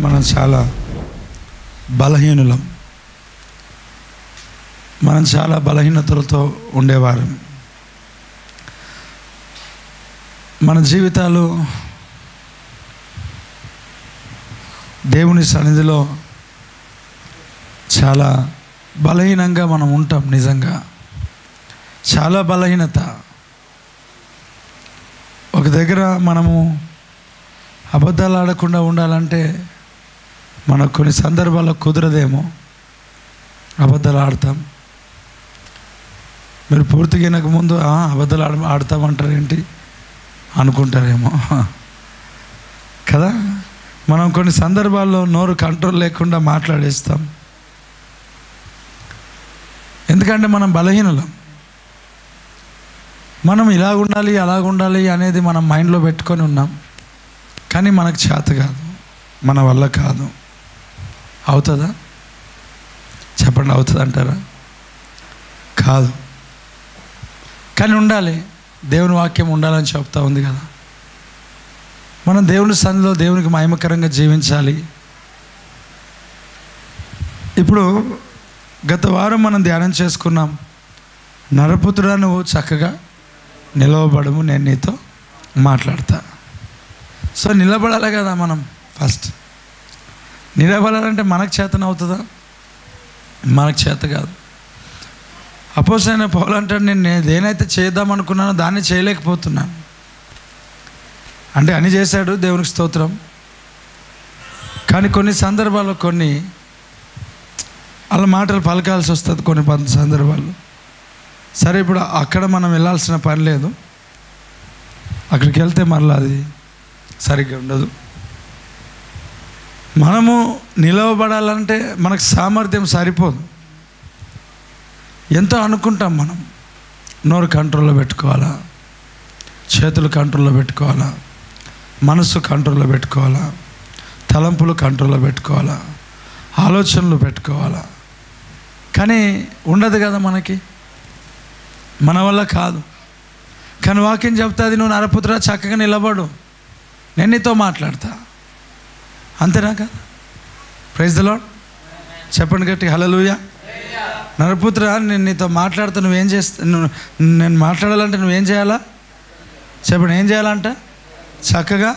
మనం చాలా బలహీనులం. మనం చాలా బలహీనతలతో ఉండేవారం. మన జీవితాలు దేవుని సన్నిధిలో చాలా బలహీనంగా మనం ఉంటాం. నిజంగా చాలా బలహీనత. ఒక దగ్గర మనము అబద్ధాలు ఆడకుండా ఉండాలంటే మనకు కొన్ని సందర్భాల్లో కుదరదేమో, అబద్ధాలు ఆడతాం. మీరు పూర్తిగా నాకు ముందు అబద్ధాలు ఆడతామంటారు ఏంటి అనుకుంటారేమో కదా. మనం కొన్ని సందర్భాల్లో నోరు కంట్రోల్ లేకుండా మాట్లాడేస్తాం. ఎందుకంటే మనం బలహీనులం. మనం ఇలాగుండాలి అలాగుండాలి అనేది మనం మైండ్లో పెట్టుకొని ఉన్నాం. కానీ మనకు చేత కాదు, మన వల్ల కాదు. అవుతుందా చెప్పండి? అవుతుంది అంటారా? కాదు. కానీ ఉండాలి. దేవుని వాక్యం ఉండాలని చెప్తా ఉంది కదా. మనం దేవుని సన్నిధిలో దేవునికి మహిమకరంగా జీవించాలి. ఇప్పుడు గత వారం మనం ధ్యానం చేసుకున్నాం. నరపుత్రుడా, నువ్వు చక్కగా నిలవబడము, నేను నీతో మాట్లాడతా. సో నిలబడాలి కదా మనం. ఫస్ట్ నిలబడాలంటే మనకు చేతన అవుతుందా? మనకు చేత కాదు. అపోస్తలుడైన పౌలు అంటాడు, నేను దేనైతే చేద్దాం అనుకున్నానో దాన్ని చేయలేకపోతున్నాను. అంటే అని చేశాడు, దేవునికి స్తోత్రం. కానీ కొన్ని సందర్భాల్లో కొన్ని అలా మాటలు పలకాల్సి వస్తుంది. కొన్ని సందర్భాల్లో సరే, ఇప్పుడు అక్కడ మనం వెళ్ళాల్సిన పని లేదు. అక్కడికి వెళ్తే మరలా అది సరిగ్గా ఉండదు. మనము నిలవబడాలంటే మనకు సామర్థ్యం సరిపోదు. ఎంతో అనుకుంటాం మనం. నోరు కంట్రోల్లో పెట్టుకోవాలా, చేతులు కంట్రోల్లో పెట్టుకోవాలా, మనసు కంట్రోల్లో పెట్టుకోవాలా, తలంపులు కంట్రోల్లో పెట్టుకోవాలా, ఆలోచనలు పెట్టుకోవాలా. కానీ ఉండదు కదా మనకి, మన వల్ల కాదు. కానీ వాక్యం చెప్తాది, నువ్వు నరపుత్ర చక్కగా నిలబడు, నేను నీతో మాట్లాడతా. అంతేనా కదా? Praise the Lord. చెప్పండి గట్టి హల్లెలూయా. నరపుత్ర, నేను నీతో మాట్లాడుతా, నువ్వేం చేస్తా? నేను మాట్లాడాలంటే నువ్వేం చేయాలా? చెప్పండి, ఏం చేయాలంట? చక్కగా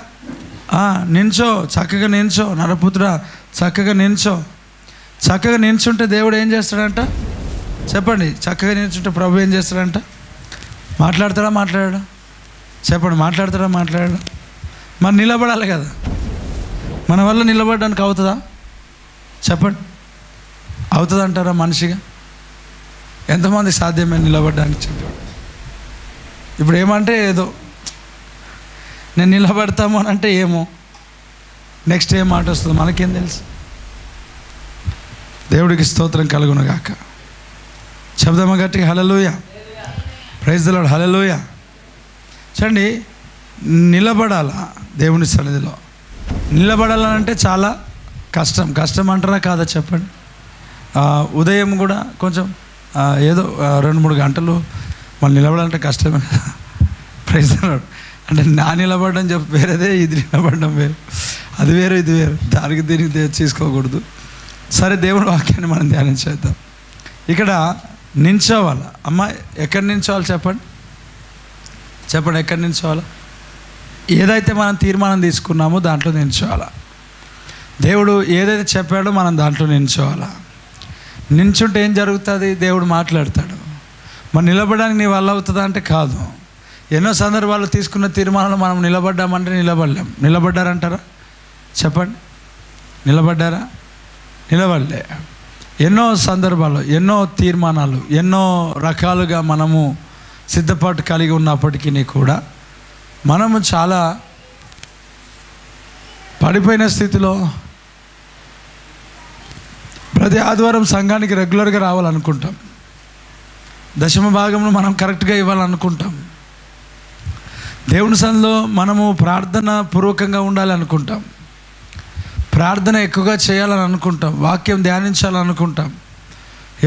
నించో, చక్కగా నించో. నరపుత్ర చక్కగా నించో. చక్కగా నించుంటే దేవుడు ఏం చేస్తాడంట? చెప్పండి. చక్కగా నించుంటే ప్రభు ఏం చేస్తాడంట? మాట్లాడతాడా? మాట్లాడాడా? చెప్పండి, మాట్లాడతాడా? మాట్లాడాడా? మరి నిలబడాలి కదా. మన వల్ల నిలబడడానికి అవుతుందా? చెప్పండి, అవుతుంది అంటారా? మనిషిగా ఎంతమంది సాధ్యమే నిలబడడానికి? చెప్పండి. ఇప్పుడు ఏమంటే ఏదో నేను నిలబడతాము అని అంటే ఏమో, నెక్స్ట్ ఏం మాట వస్తుందో మనకేం తెలుసు. దేవుడికి స్తోత్రం కలుగును గాక. చెప్దామా గట్టిగా hallelujah. Praise the lord. Hallelujah. చూడండి, నిలబడాలా దేవుని సన్నిధిలో. నిలబడాలంటే చాలా కష్టం. కష్టం అంటారా కాదా? చెప్పండి. ఉదయం కూడా కొంచెం ఏదో 2-3 గంటలు మళ్ళీ నిలబడాలంటే కష్టమే. Praise the Lord. అంటే నా నిలబడడం చెప్పి వేరేదే, ఇది నిలబడడం వేరు. అది వేరు, ఇది వేరు. దానికి దీనికి తీసుకోకూడదు. సరే, దేవుని వాక్యాన్ని మనం ధ్యానం చేద్దాం. ఇక్కడ నించోవాలి. అమ్మ, ఎక్కడ నించోవాలి చెప్పండి? చెప్పండి, ఎక్కడ నించోవాలి? ఏదైతే మనం తీర్మానం తీసుకున్నామో దాంట్లో నించోవాలా. దేవుడు ఏదైతే చెప్పాడో మనం దాంట్లో నించోవాలా. నించుంటే ఏం జరుగుతుంది? దేవుడు మాట్లాడతాడు. మరి నిలబడడానికి నీ వల్ల అవుతుందా అంటే కాదు. ఎన్నో సందర్భాల్లో తీసుకున్న తీర్మానాలు మనం నిలబడ్డామంటే నిలబడలేం. నిలబడ్డారంటారా? చెప్పండి, నిలబడ్డారా? నిలబడలే. ఎన్నో సందర్భాల్లో ఎన్నో తీర్మానాలు ఎన్నో రకాలుగా మనము సిద్ధపాటు కలిగి ఉన్నప్పటికీ కూడా మనము చాలా పడిపోయిన స్థితిలో ప్రతి ఆదివారం సంఘానికి రెగ్యులర్గా రావాలనుకుంటాం. దశమ భాగంలో మనం కరెక్ట్గా ఇవ్వాలనుకుంటాం. దేవుని సన్నిధిలో మనము ప్రార్థన పూర్వకంగా ఉండాలి అనుకుంటాం. ప్రార్థన ఎక్కువగా చేయాలని అనుకుంటాం. వాక్యం ధ్యానించాలని అనుకుంటాం.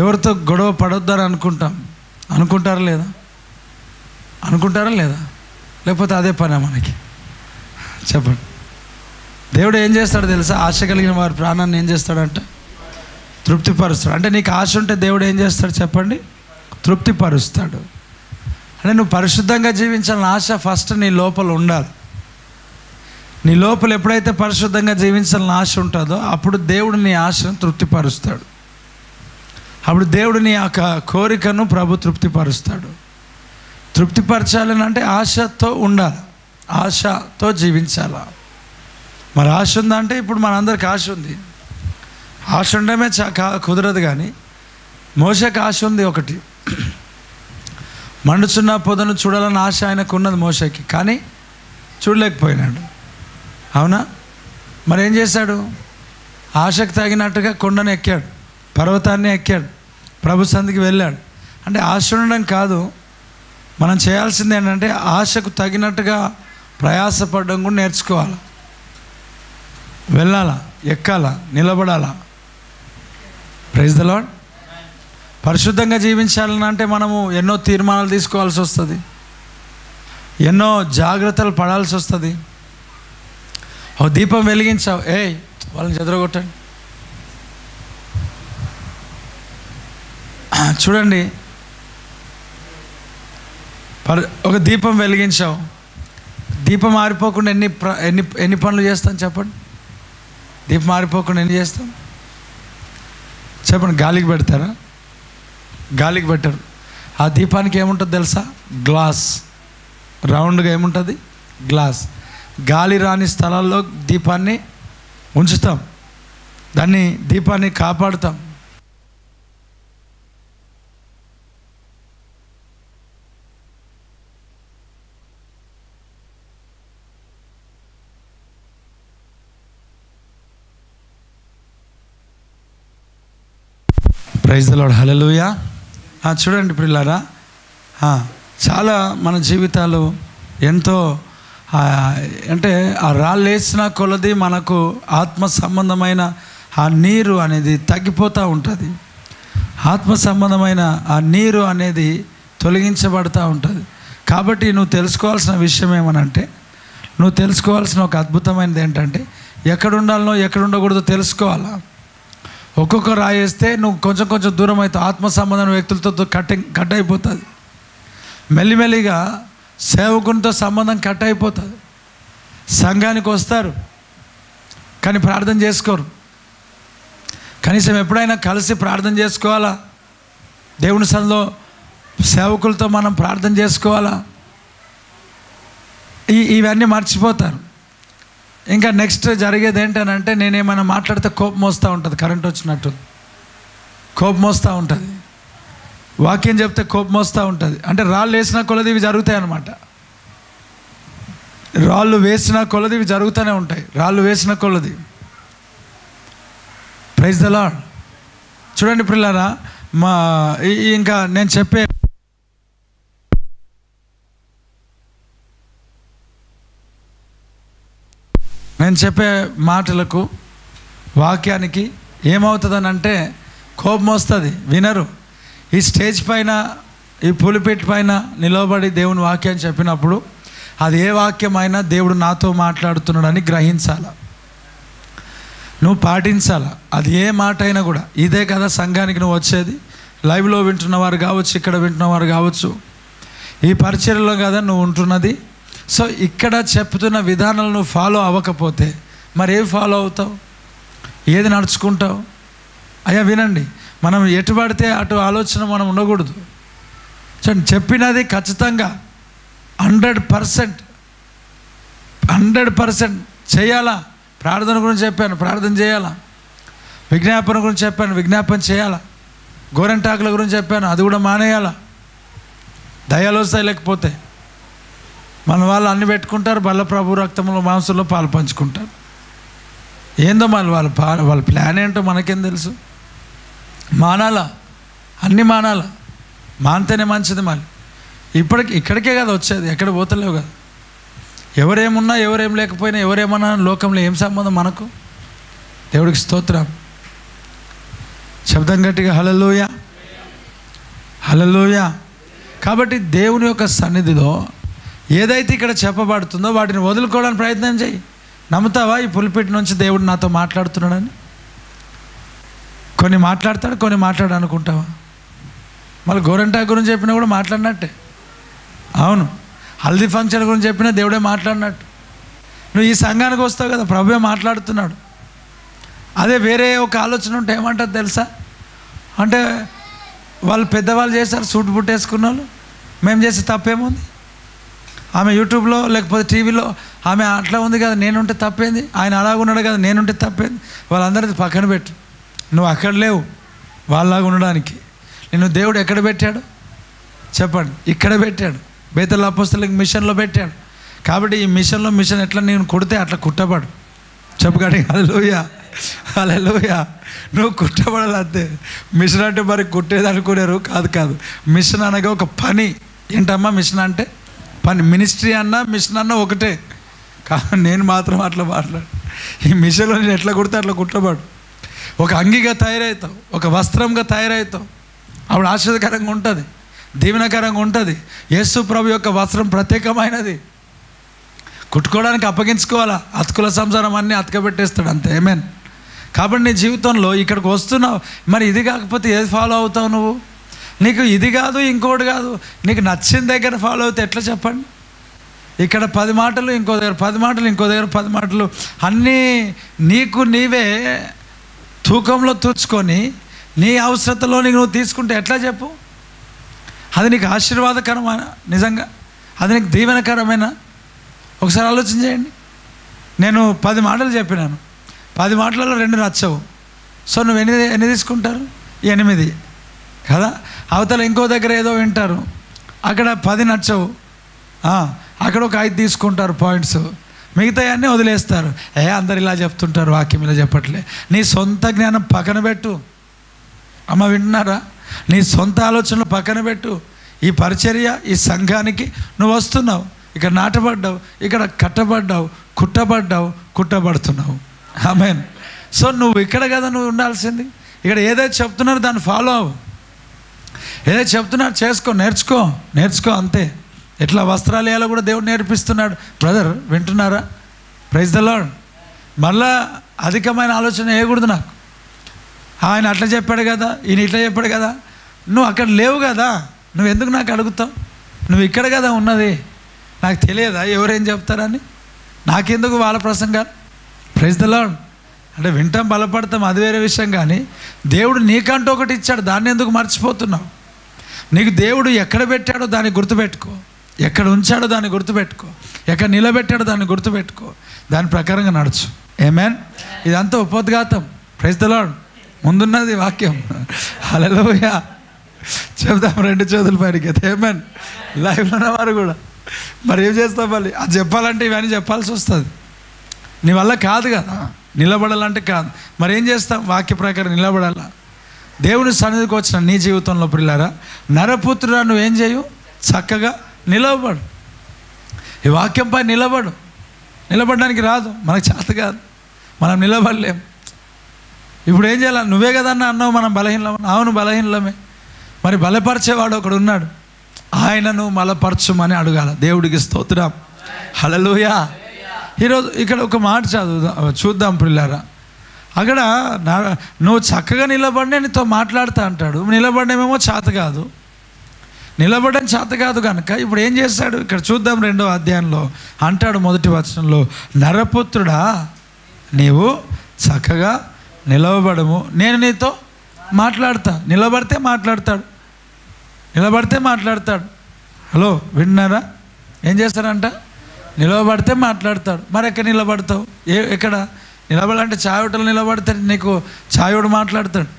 ఎవరితో గొడవ పడొద్దని అనుకుంటాం. అనుకుంటారా లేదా? అనుకుంటారా లేదా? లేకపోతే అదే పని మనకి? చెప్పండి. దేవుడు ఏం చేస్తాడో తెలుసా? ఆశ కలిగిన వారి ప్రాణాన్ని ఏం చేస్తాడంట? తృప్తిపరుస్తాడు. అంటే నీకు ఆశ ఉంటే దేవుడు ఏం చేస్తాడు చెప్పండి? తృప్తిపరుస్తాడు. అంటే నువ్వు పరిశుద్ధంగా జీవించాలని ఆశ ఫస్ట్ నీ లోపల ఉండాలి. నీ లోపల ఎప్పుడైతే పరిశుద్ధంగా జీవించాలని ఆశ ఉంటుందో అప్పుడు దేవుడు నీ ఆశను తృప్తిపరుస్తాడు. అప్పుడు దేవుడు నీ యొక్క కోరికను ప్రభు తృప్తిపరుస్తాడు. తృప్తిపరచాలని అంటే ఆశతో ఉండాలి, ఆశతో జీవించాలా. మరి ఆశ ఉందంటే ఇప్పుడు మనందరికి ఆశ ఉంది. ఆశ ఉండమే కుదరదు. కానీ మోషకి ఆశ ఉంది. ఒకటి, మండుచున్న పొదను చూడాలని ఆశ ఆయనకు ఉన్నది మోషకి, కానీ చూడలేకపోయినాడు. అవునా? మరి ఏం చేశాడు? ఆశకు తగినట్టుగా కొండను ఎక్కాడు, పర్వతాన్ని ఎక్కాడు, ప్రభు సన్నిధికి వెళ్ళాడు. అంటే ఆశ ఉండడం కాదు, మనం చేయాల్సింది ఏంటంటే ఆశకు తగినట్టుగా ప్రయాసపడడం కూడా నేర్చుకోవాలి. వెళ్ళాలా, ఎక్కాలా, నిలబడాలా. Praise the lord. పరిశుద్ధంగా జీవించాలని అంటే మనము ఎన్నో తీర్మానాలు తీసుకోవాల్సి వస్తుంది, ఎన్నో జాగ్రత్తలు పడాల్సి వస్తుంది. ఓ దీపం వెలిగించావు, వాళ్ళని చెదరగొట్టండి. చూడండి, ఒక దీపం వెలిగించావు, దీపం ఆరిపోకుండా ఎన్ని పనులు చేస్తాం చెప్పండి? దీపం ఆరిపోకుండా ఎన్ని చేస్తాం చెప్పండి? గాలికి పెడతారా? గాలికి పెట్టరు. ఆ దీపానికి ఏముంటుంది తెలుసా? గ్లాస్, రౌండ్గా ఏముంటుంది? గ్లాస్. గాలి రాని స్థలాల్లో దీపాన్ని ఉంచుతాం, దాన్ని దీపాన్ని కాపాడుతాం. Praise the lord. హల్లెలూయా. చూడండి పిల్లారా, చాలా మన జీవితాలు ఎంతో అంటే ఆ రాళ్ళు వేసిన కొలది మనకు ఆత్మ సంబంధమైన ఆ నీరు అనేది తగ్గిపోతూ ఉంటుంది. ఆత్మ సంబంధమైన ఆ నీరు అనేది తొలగించబడుతూ ఉంటుంది. కాబట్టి నువ్వు తెలుసుకోవాల్సిన విషయం ఏమనంటే, నువ్వు తెలుసుకోవాల్సిన ఒక అద్భుతమైనది ఏంటంటే ఎక్కడ ఉండాలనో ఎక్కడ ఉండకూడదో తెలుసుకోవాలా. ఒక్కొక్క రాయేస్తే నువ్వు కొంచెం కొంచెం దూరం అవుతావు, ఆత్మ సంబంధమైన వ్యక్తులతో కట్ అయిపోతుంది. మెల్లిమెల్లిగా సేవకునితో సంబంధం కట్ అయిపోతుంది. సంఘానికి వస్తారు కానీ ప్రార్థన చేసుకోరు. కనీసం ఎప్పుడైనా కలిసి ప్రార్థన చేసుకోవాలా? దేవుని సన్నిధిలో సేవకులతో మనం ప్రార్థన చేసుకోవాలా? ఇవన్నీ మర్చిపోతారు. ఇంకా నెక్స్ట్ జరిగేది ఏంటనంటే, నేనేమైనా మాట్లాడితే కోపం వస్తూ ఉంటుంది, కరెంట్ వచ్చినట్టు కోపం వస్తూ ఉంటుంది. వాక్యం చెప్తే కోపం వస్తూ ఉంటుంది. అంటే రాళ్ళు వేసిన కొలది ఇవి జరుగుతాయి అన్నమాట. రాళ్ళు వేసిన కొలది ఇవి జరుగుతూనే ఉంటాయి, రాళ్ళు వేసిన కొలది. Praise the Lord. చూడండి పిల్లరా, ఇంకా నేను చెప్పే మాటలకు వాక్యానికి ఏమవుతుందని అంటే కోపం వస్తుంది, వినరు. ఈ స్టేజ్ పైన, ఈ పులిపిట్ పైన నిలబడి దేవుని వాక్యాన్ని చెప్పినప్పుడు అది ఏ వాక్యమైనా దేవుడు నాతో మాట్లాడుతున్నాడని గ్రహించాలా, నువ్వు పాటించాలా. అది ఏ మాట అయినా కూడా. ఇదే కదా సంఘానికి నువ్వు వచ్చేది. లైవ్లో వింటున్నవారు కావచ్చు, ఇక్కడ వింటున్నవారు కావచ్చు, ఈ పరిచర్యలో కదా నువ్వు ఉంటున్నది. సో ఇక్కడ చెప్తున్న విధానాలు నువ్వు ఫాలో అవ్వకపోతే మరి ఏం ఫాలో అవుతావు? ఏది నడుచుకుంటావు? అయ్యా వినండి, మనం ఎటు పడితే అటు ఆలోచన మనం ఉండకూడదు. చూడండి, చెప్పినది ఖచ్చితంగా 100% చేయాలా. ప్రార్థన గురించి చెప్పాను, ప్రార్థన చేయాలా. విజ్ఞాపన గురించి చెప్పాను, విజ్ఞాపన చేయాలా. గోరంటాకుల గురించి చెప్పాను, అది కూడా మానేయాలా. దయాలు వస్తాయి, లేకపోతే మన వాళ్ళు అన్ని పెట్టుకుంటారు, బల్ల ప్రభు రక్తంలో మాంసంలో పాలు పంచుకుంటారు. ఏందో మళ్ళీ వాళ్ళ ప్లాన్ ఏంటో మనకేం తెలుసు. మానాలా, అన్నీ మానాలా. మానితేనే మంచిది. మళ్ళీ ఇక్కడికే కదా వచ్చేది, ఎక్కడ పోతలేవు కదా. ఎవరేమున్నా ఎవరేం లేకపోయినా ఎవరేమన్నా లోకంలో ఏం సంబంధం మనకు? దేవుడికి స్తోత్రం. శబ్దం గట్టిగా హల్లెలూయా, హల్లెలూయా. కాబట్టి దేవుని యొక్క సన్నిధిలో ఏదైతే ఇక్కడ చెప్పబడుతుందో వాటిని వదులుకోవడానికి ప్రయత్నం చేయి. నమ్ముతావా ఈ పులిపిటి నుంచి దేవుడు నాతో మాట్లాడుతున్నాడని? కొన్ని మాట్లాడతాడు, కొన్ని మాట్లాడు అనుకుంటావా? మళ్ళీ గోరంటా గురించి చెప్పినా కూడా మాట్లాడినట్టే. అవును, హల్దీ ఫంక్షన్ గురించి చెప్పినా దేవుడే మాట్లాడినట్టు. నువ్వు ఈ సంఘానికి వస్తావు కదా, ప్రభువే మాట్లాడుతున్నాడు. అదే వేరే ఒక ఆలోచన ఉంటే ఏమంటారు తెలుసా? అంటే వాళ్ళు పెద్దవాళ్ళు చేశారు, సూట్ బుట్ వేసుకున్న వాళ్ళు, మేము చేసే తప్పేముంది? ఆమె యూట్యూబ్లో లేకపోతే టీవీలో ఆమె అట్లా ఉంది కదా, నేనుంటే తప్పేంది? ఆయన అలాగున్నాడు కదా, నేనుంటే తప్పేంది? వాళ్ళందరిది పక్కన పెట్టు. నువ్వు అక్కడ లేవు వాళ్ళలాగా ఉండడానికి. నిన్ను దేవుడు ఎక్కడ పెట్టాడు చెప్పండి? ఇక్కడ పెట్టాడు. బేతల్ అపోస్తలులకు మిషన్లో పెట్టాడు. కాబట్టి ఈ మిషన్ ఎట్లా నేను కుడితే అట్లా కుట్టబడు. చెప్పగానే హల్లెలూయా, హల్లెలూయా. నువ్వు కుట్టబడాలి అంతే. మిషన్ అంటే మరి కుట్టేది అనుకునేరు కాదు. మిషన్ అనగా ఒక పని. ఏంటమ్మా మిషన్ అంటే? పని. మినిస్ట్రీ అన్నా మిషన్ అన్నా ఒకటే. కానీ నేను మాత్రం అట్లా మాట్లాడు. ఈ మిషన్లో నేను ఎట్లా కుడితే అట్లా కుట్టబడు. ఒక అంగిగా తయారవుతావు, ఒక వస్త్రంగా తయారవుతావు. అప్పుడు ఆశ్చర్యకరంగా ఉంటుంది, దీవెనకరంగా ఉంటుంది. యేసు ప్రభు యొక్క వస్త్రం ప్రత్యేకమైనది. కుట్టుకోవడానికి అప్పగించుకోవాలా. అతుకుల సంసారం అన్నీ అతకబెట్టేస్తాడు అంతే. ఆమేన్. కాబట్టి నీ జీవితంలో ఇక్కడికి వస్తున్నావు, మరి ఇది కాకపోతే ఏది ఫాలో అవుతావు నువ్వు? నీకు ఇది కాదు ఇంకోటి కాదు, నీకు నచ్చిన దగ్గర ఫాలో అవుతే ఎట్లా చెప్పండి? ఇక్కడ 10 మాటలు, ఇంకో దగ్గర 10 మాటలు, ఇంకో దగ్గర 10 మాటలు, అన్నీ నీకు నీవే తూకంలో తూచుకొని నీ అవసరతలో నువ్వు తీసుకుంటే ఎట్లా చెప్పు? అది నీకు ఆశీర్వాదకరమైన, నిజంగా అది నీకు దీవెనకరమైన? ఒకసారి ఆలోచన చేయండి. నేను 10 మాటలు చెప్పినాను, 10 మాటలలో 2 నచ్చవు. సో నువ్వు ఎన్ని తీసుకుంటారు? 8 కదా. అవతల ఇంకో దగ్గర ఏదో వింటారు, అక్కడ 10 నచ్చవు, అక్కడ ఒక 5 తీసుకుంటారు పాయింట్స్, మిగతా అన్నీ వదిలేస్తారు. అందరు ఇలా చెప్తుంటారు, వాక్యం ఇలా చెప్పట్లే. నీ సొంత జ్ఞానం పక్కన పెట్టు. అమ్మ వింటున్నారా? నీ సొంత ఆలోచనలు పక్కన పెట్టు. ఈ పరిచర్య, ఈ సంఘానికి నువ్వు వస్తున్నావు, ఇక్కడ నాటబడ్డావు, ఇక్కడ కట్టబడ్డావు, కుట్టబడుతున్నావు. ఆమేన్. సో నువ్వు ఇక్కడ కదా నువ్వు ఉండాల్సింది. ఇక్కడ ఏదైతే చెప్తున్నారో దాన్ని ఫాలో అవ్వు. ఏదైతే చెప్తున్నారో చేసుకో, నేర్చుకో అంతే. ఎట్లా వస్త్రాలు వేయాలో కూడా దేవుడు నేర్పిస్తున్నాడు. బ్రదర్ వింటున్నారా? Praise the Lord. మళ్ళా అధికమైన ఆలోచన వేయకూడదు నాకు. ఆయన అట్లా చెప్పాడు కదా, ఈయన ఇట్లా చెప్పాడు కదా. నువ్వు అక్కడ లేవు కదా, నువ్వు ఎందుకు నాకు అడుగుతావు? నువ్వు ఇక్కడ కదా ఉన్నది. నాకు తెలియదా ఎవరేం చెప్తారని? నాకెందుకు వాళ్ళ ప్రసంగాలు? Praise the Lord. అంటే వింటాం, బలపడతాం, అది వేరే విషయం. కానీ దేవుడు నీకంటూ ఒకటి ఇచ్చాడు, దాన్ని ఎందుకు మర్చిపోతున్నావు? నీకు దేవుడు ఎక్కడ పెట్టాడో దాన్ని గుర్తుపెట్టుకో, ఎక్కడ ఉంచాడో దాన్ని గుర్తుపెట్టుకో, ఎక్కడ నిలబెట్టాడో దాన్ని గుర్తుపెట్టుకో, దాని ప్రకారంగా నడుచు. ఆమేన్. ఇదంతా ఉపోద్ఘాతం. Praise the lord. ముందున్నది వాక్యం. హల్లెలూయా. చెప్దాం 2 చేతుల పైకి. ఆమేన్. లైవ్లో ఉన్నవారు కూడా మరి ఏం చేస్తాం? మళ్ళీ అది చెప్పాలంటే ఇవన్నీ చెప్పాల్సి వస్తుంది. నీ వల్ల కాదు కదా, నిలబడాలంటే కాదు. మరి ఏం చేస్తాం? వాక్య ప్రకారం నిలబడాలా. దేవుని సన్నిధికి వచ్చిన నీ జీవితంలో పిల్లారా, నరపుత్రుడా నువ్వేం చేయు? చక్కగా నిలబడు. ఈ వాక్యంపై నిలబడడానికి రాదు, మనకు చేత కాదు, మనం నిలబడలేం. ఇప్పుడు ఏం చేయాలి? నువ్వే కదన్నా అన్నావు మనం బలహీనలం. అవును బలహీనలమే. మరి బలపరిచేవాడు ఒకడు ఉన్నాడు, ఆయనను బలపరచుమని అడగాల. దేవుడికి స్తోత్రం. హల్లెలూయా. ఈరోజు ఇక్కడ ఒక మాట చూద్దాం పిల్లారా. అక్కడ నువ్వు చక్కగా నిలబడి నీతో మాట్లాడుతా అంటాడు. నిలబడమేమో చేత కాదు, నిలబడడం చేత కాదు కనుక ఇప్పుడు ఏం చేస్తాడు? ఇక్కడ చూద్దాం 2వ అధ్యాయంలో అంటాడు, 1వ వచనంలో, నరపుత్రుడా నీవు చక్కగా నిలవబడము, నేను నీతో మాట్లాడతా. నిలబడితే మాట్లాడతాడు. హలో విన్నారా? ఏం చేస్తారంట? నిలవబడితే మాట్లాడతాడు. మరి ఎక్కడ నిలబడతావు? ఎక్కడ నిలబడాలంటే చాయ్ హోటల్ నిలబడితే నీకు చాయోడు మాట్లాడతాడు.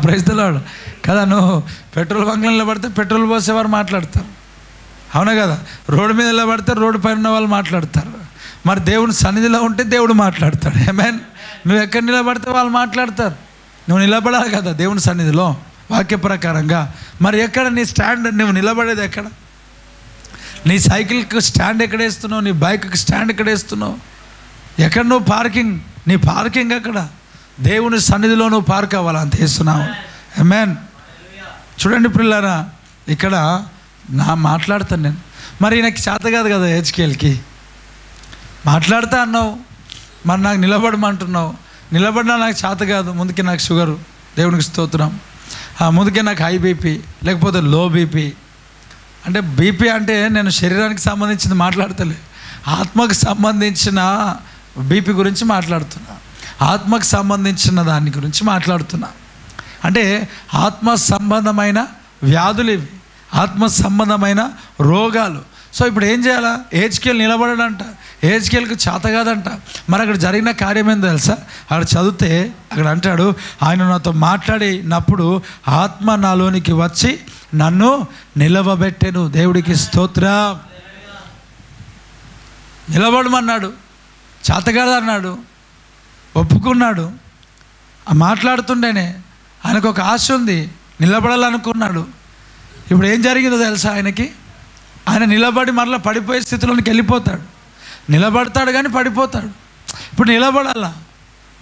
ప్రైజ్ ద లార్డ్ కదా. నువ్వు పెట్రోల్ బంక్లో నిలబడితే పెట్రోల్ పోసేవారు మాట్లాడతారు, అవునా కదా. రోడ్డు మీద నిలబడితే రోడ్డు పైన ఉన్న వాళ్ళు మాట్లాడతారు. మరి దేవుని సన్నిధిలో ఉంటే దేవుడు మాట్లాడతాడు. ఆమేన్. నువ్వు ఎక్కడ నిలబడితే వాళ్ళు మాట్లాడతారు. నువ్వు నిలబడాలి కదా దేవుని సన్నిధిలో వాక్య ప్రకారంగా. మరి ఎక్కడ నీ స్టాండ్? నువ్వు నిలబడేది ఎక్కడ? నీ సైకిల్కి స్టాండ్ ఎక్కడ వేస్తున్నావు? నీ బైక్కి స్టాండ్ ఎక్కడ వేస్తున్నావు? ఎక్కడ నువ్వు పార్కింగ్? నీ పార్కింగ్ ఎక్కడ? దేవుని సన్నిధిలో నువ్వు పార్క్ అవ్వాలి, అంత వేస్తున్నావు. ఆమేన్. చూడండి పిల్లరా, ఇక్కడ మాట్లాడతాను నేను. మరి ఈయనకి చేత కాదు కదా హెచ్కేఎల్కి. మాట్లాడుతా అన్నావు, మరి నాకు నిలబడమంటున్నావు. నిలబడినా నాకు చేత కాదు. ముందుకే నాకు షుగరు, దేవునికి స్తోత్రం. ముందుకే నాకు హై బీపీ, లేకపోతే లో బీపీ. అంటే బీపీ అంటే నేను శరీరానికి సంబంధించింది మాట్లాడతలే, ఆత్మకు సంబంధించిన బీపీ గురించి మాట్లాడుతున్నా, ఆత్మకు సంబంధించిన దాని గురించి మాట్లాడుతున్నా. అంటే ఆత్మ సంబంధమైన వ్యాధులు ఇవి, ఆత్మ సంబంధమైన రోగాలు. సో ఇప్పుడు ఏం చేయాలా? ఏజ్కేల్ నిలబడడంట, ఏజ్కేల్కి చేత కాదంట. మరి అక్కడ జరిగిన కార్యం ఏందో తెలుసా? అక్కడ చదివితే అక్కడ అంటాడు, ఆయన నాతో మాట్లాడినప్పుడు ఆత్మ నాలోనికి వచ్చి నన్ను నిలవబెట్టెను. దేవుడికి స్తోత్రం. నిలబడమన్నాడు, చేతగాదన్నాడు, ఒప్పుకున్నాడు. మాట్లాడుతుండేనే ఆయనకు ఒక ఆశ ఉంది, నిలబడాలనుకున్నాడు. ఇప్పుడు ఏం జరిగిందో తెలుసా? ఆయన నిలబడి మరలా పడిపోయే స్థితిలోనికి వెళ్ళిపోతాడు. నిలబడతాడు కానీ పడిపోతాడు. ఇప్పుడు నిలబడాలా?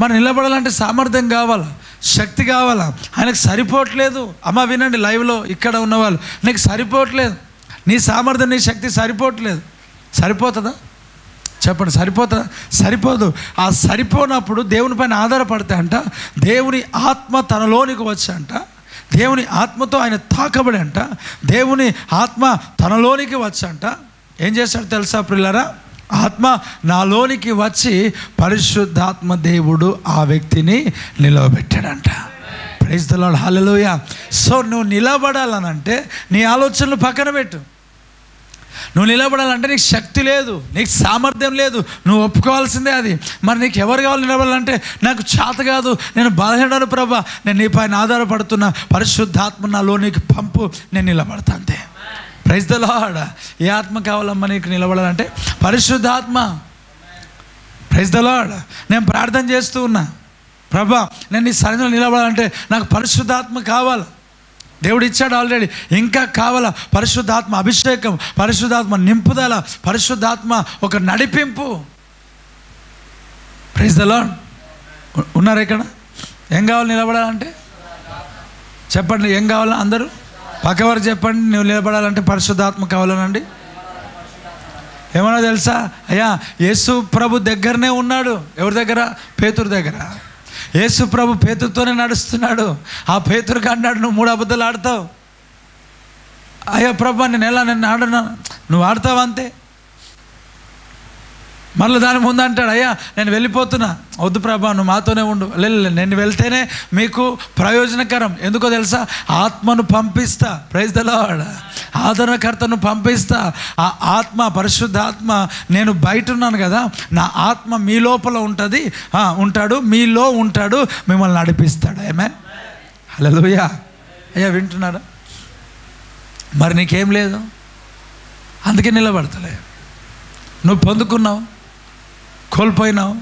మరి నిలబడాలంటే సామర్థ్యం కావాలా, శక్తి కావాలా. ఆయనకు సరిపోవట్లేదు. అమ్మ వినండి, లైవ్లో ఇక్కడ ఉన్నవాళ్ళు, నీకు సరిపోవట్లేదు. నీ సామర్థ్యం, నీ శక్తి సరిపోవట్లేదు. సరిపోతుందా చెప్పండి? సరిపోతుందా? సరిపోదు. ఆ సరిపోనప్పుడు దేవుని పైన ఆధారపడితే అంట దేవుని ఆత్మ తనలోనికి వచ్చంట, దేవుని ఆత్మతో ఆయన తాకబడి అంట, దేవుని ఆత్మ తనలోనికి వచ్చంట. ఏం చేశాడు తెలుసా ప్రియులారా? ఆత్మ నాలోనికి వచ్చి పరిశుద్ధాత్మ దేవుడు ఆ వ్యక్తిని నిలవబెట్టాడంట. Praise the lord, hallelujah. So నువ్వు నిలబడాలనంటే నీ ఆలోచనలు పక్కన పెట్టు. నువ్వు నిలబడాలంటే నీకు శక్తి లేదు, నీకు సామర్థ్యం లేదు, నువ్వు ఒప్పుకోవాల్సిందే అది. మరి నీకు ఎవరు కావాలి నిలబడాలంటే? నాకు చేత కాదు, నేను బలహీనుడను ప్రభా, నేను నీ పైన ఆధారపడుతున్నా, పరిశుద్ధాత్మ నాలో నీకు పంపు, నేను నిలబడతా అంతే. Praise the lord. ఏ ఆత్మ కావాలమ్మా నీకు నిలబడాలంటే? పరిశుద్ధాత్మ. Praise the Lord. నేను ప్రార్థన చేస్తూ ఉన్నా, ప్రభా నేను నీ సన్నిధిలో నిలబడాలంటే నాకు పరిశుద్ధాత్మ కావాలి. దేవుడు ఇచ్చాడు ఆల్రెడీ, ఇంకా కావాలా? పరిశుద్ధాత్మ అభిషేకం, పరిశుద్ధాత్మ నింపుదల, పరిశుద్ధాత్మ ఒక నడిపింపు. Praise the Lord. ఉన్నారు ఇక్కడ? ఏం కావాలి నిలబడాలంటే? చెప్పండి, ఏం కావాలా? అందరూ పక్కవారు చెప్పండి. నువ్వు నిలబడాలంటే పరిశుద్ధాత్మ కావాలనండి. ఏమన్నా తెలుసా? అయ్యా యేసు ప్రభు దగ్గరనే ఉన్నాడు. ఎవరి దగ్గర? పేతురు దగ్గర. యేసు ప్రభు పేతురుతోనే నడుస్తున్నాడు. ఆ పేతురుకి అన్నాడు, నువ్వు 3 అబద్ధాలు ఆడతావు. అయ్యా ప్రభు నేను ఆడున్నాను. నువ్వు ఆడతావు అంతే. మళ్ళీ దాని ముందు అంటాడు, అయ్యా నేను వెళ్ళిపోతున్నా. వద్దు ప్రభా, నువ్వు మాతోనే ఉండు. లేదు, నేను వెళ్తేనే మీకు ప్రయోజనకరం. ఎందుకో తెలుసా? ఆత్మను పంపిస్తా. Praise the lord. ఆదరణకర్తను పంపిస్తా. ఆ ఆత్మ, పరిశుద్ధాత్మ, నేను బయట ఉన్నాను కదా, నా ఆత్మ మీ లోపల ఉంటాడు, మీలో ఉంటాడు, మిమ్మల్ని నడిపిస్తాడు. ఆమేన్, హల్లెలూయా. అయ్యా వింటున్నారా? మరి నీకేం లేదు, అందుకే నిలబడతలే. నువ్వు పొందుకున్నావు, కోల్పోయినావు,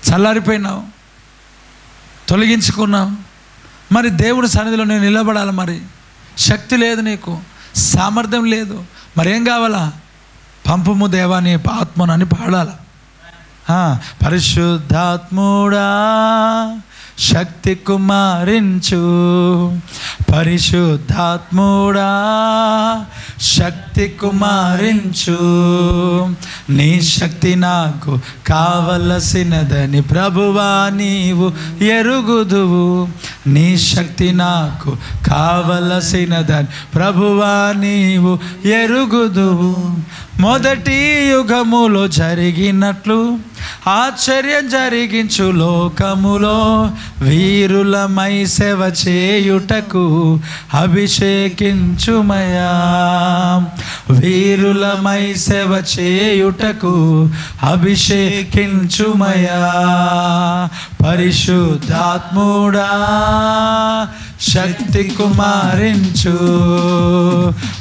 చల్లారిపోయినావు, తొలగించుకున్నావు. మరి దేవుని సన్నిధిలో నేను నిలబడాలి. మరి శక్తి లేదు, నీకు సామర్థ్యం లేదు. మరి ఏం కావాలా? పంపుము దేవా నీ ఆత్మను అని పాడాలి. పరిశుద్ధాత్ముడా శక్తి కుమారించు, పరిశుద్ధాత్ముడా శక్తి కుమారించు, నీ శక్తి నాకు కావలసినదని ప్రభువా నీవు ఎరుగుదువు. నీ శక్తి నాకు కావలసినదని ప్రభువా నీవు ఎరుగుదువు. మొదటి యుగములో జరిగినట్లు ఆశ్చర్యం జరిగించు లోకములో వీరులమై సేవ చేయుటకు అభిషేకించుమయా. వీరులమై సేవ చేయుటకు అభిషేకించుమయా. పరిశుద్ధాత్ముడా శక్తి కుమారించు,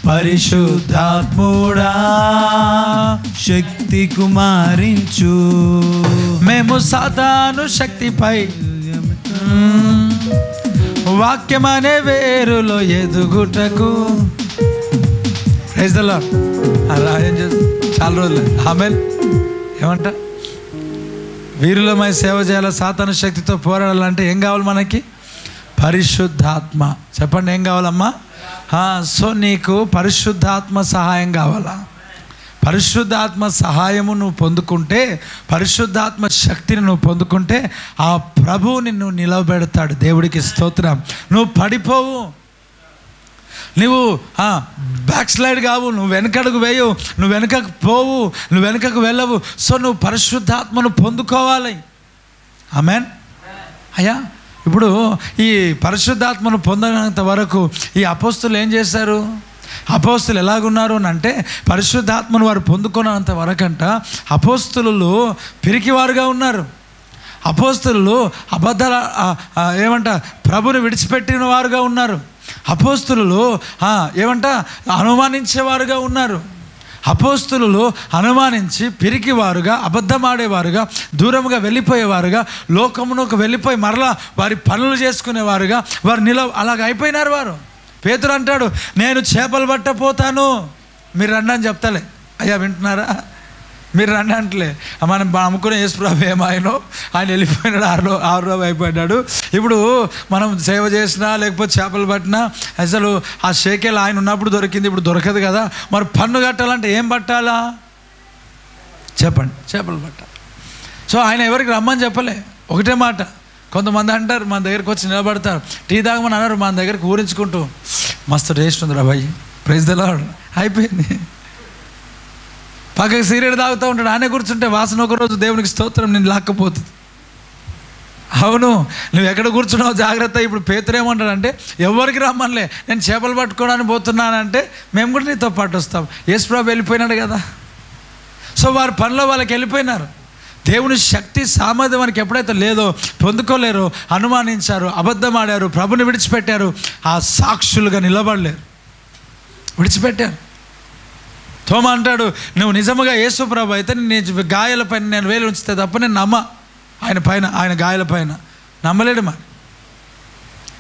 పరిశుద్ధాత్ముడా శక్తి కుమారించు. మేము సాతాను శక్తిపై వాక్యమనే వేరులో ఎదుగుటకు. Praise the lord. అలా ఏం చేస్తాం చాలా రోజులు. ఆమేన్. ఏమంట? వీరులమై సేవ చేయాలి, సాతాను శక్తితో పోరాడాలంటే ఏం కావాలి మనకి? పరిశుద్ధాత్మ. చెప్పండి, ఏం కావాలమ్మా? సో నీకు పరిశుద్ధాత్మ సహాయం కావాలా? పరిశుద్ధాత్మ సహాయము నువ్వు పొందుకుంటే, పరిశుద్ధాత్మ శక్తిని నువ్వు పొందుకుంటే ఆ ప్రభువు నిన్ను నిలబెడతాడు. దేవుడికి స్తోత్రం. నువ్వు పడిపోవు, నువ్వు బ్యాక్ స్లైడ్ కావు, నువ్వు వెనకడుగు వేయవు, నువ్వు వెనకకు పోవు, నువ్వు వెనకకు వెళ్ళవు. సో నువ్వు పరిశుద్ధాత్మను పొందుకోవాలి. ఆమేన్. అయ్యా, ఇప్పుడు ఈ పరిశుద్ధాత్మను పొందనంత వరకు ఈ అపోస్తులు ఏం చేశారు? అపోస్తులు ఎలాగున్నారు అని అంటే, పరిశుద్ధాత్మను వారు పొందుకున్నంత వరకంట అపోస్తులు పిరికివారుగా ఉన్నారు. అపోస్తులు అబద్ధాల ప్రభుని విడిచిపెట్టిన వారుగా ఉన్నారు. అపోస్తులు అనుమానించేవారుగా ఉన్నారు. అపోస్తులు అనుమానించి పిరికివారుగా, అబద్ధమాడేవారుగా, దూరంగా వెళ్ళిపోయేవారుగా, లోకమునకు వెళ్ళిపోయి మరలా వారి పనులు చేసుకునేవారుగా వారు అలాగ అయిపోయినారు వారు. పేతురు అంటాడు, నేను చేపలు పట్టపోతాను, మీరు రండి అని చెప్తలే. అయ్యా వింటున్నారా? మీరు రండి అంటలే. మనం అమ్ముకునే యేసుప్రభు ఏమాయనో ఆయన వెళ్ళిపోయినాడు, ఆరు అయిపోయినాడు. ఇప్పుడు మనం సేవ చేసినా లేకపోతే చేపలు పట్టినా అసలు ఆ షేకేలు ఆయన ఉన్నప్పుడు దొరికింది, ఇప్పుడు దొరకదు కదా. మరి పన్ను కట్టాలంటే ఏం పట్టాలా చెప్పండి? చేపలు పట్టాలి. సో ఆయన ఎవరికి రమ్మని చెప్పలే, ఒకటే మాట. కొంతమంది అంటారు, మన దగ్గరికి వచ్చి నిలబడతారు, టీ తాగమని అన్నారు, మన దగ్గరికి ఊరించుకుంటూ మస్తు టేస్ట్ ఉంది రా భయ్, ప్రైజ్ ది లార్డ్, అయిపోయింది. పక్కకి సిగరెట్ తాగుతూ ఉంటాడు, ఆయన కూర్చుంటే వాసన ఒకరోజు దేవునికి స్తోత్రం నేను లాక్కపోతుంది. అవును, నువ్వు ఎక్కడ కూర్చున్నావు జాగ్రత్త. ఇప్పుడు పేతురు ఏమంటాడంటే, ఎవరికి రమ్మనిలే, నేను చేపలు పట్టుకోవడానికి పోతున్నానంటే మేము కూడా నీతో పాటు వస్తాం. యేసుప్రభు వెళ్ళిపోయినాడు కదా. సో వారి పనిలో వాళ్ళకి వెళ్ళిపోయినారు. దేవుని శక్తి సామర్థ్యం మనకి ఎప్పుడైతే లేదో పొందుకోలేరు, అనుమానించారు, అబద్ధమాడారు, ప్రభుని విడిచిపెట్టారు, ఆ సాక్షులుగా నిలబడలేరు, విడిచిపెట్టారు. తోమ అంటాడు, నువ్వు నిజముగా యేసు ప్రభు అయితే నీ గాయాలపైన నేను వేలు ఉంచితే తప్ప నేను నమ్మ. ఆయన గాయాలపైన నమ్మలేడు. మరి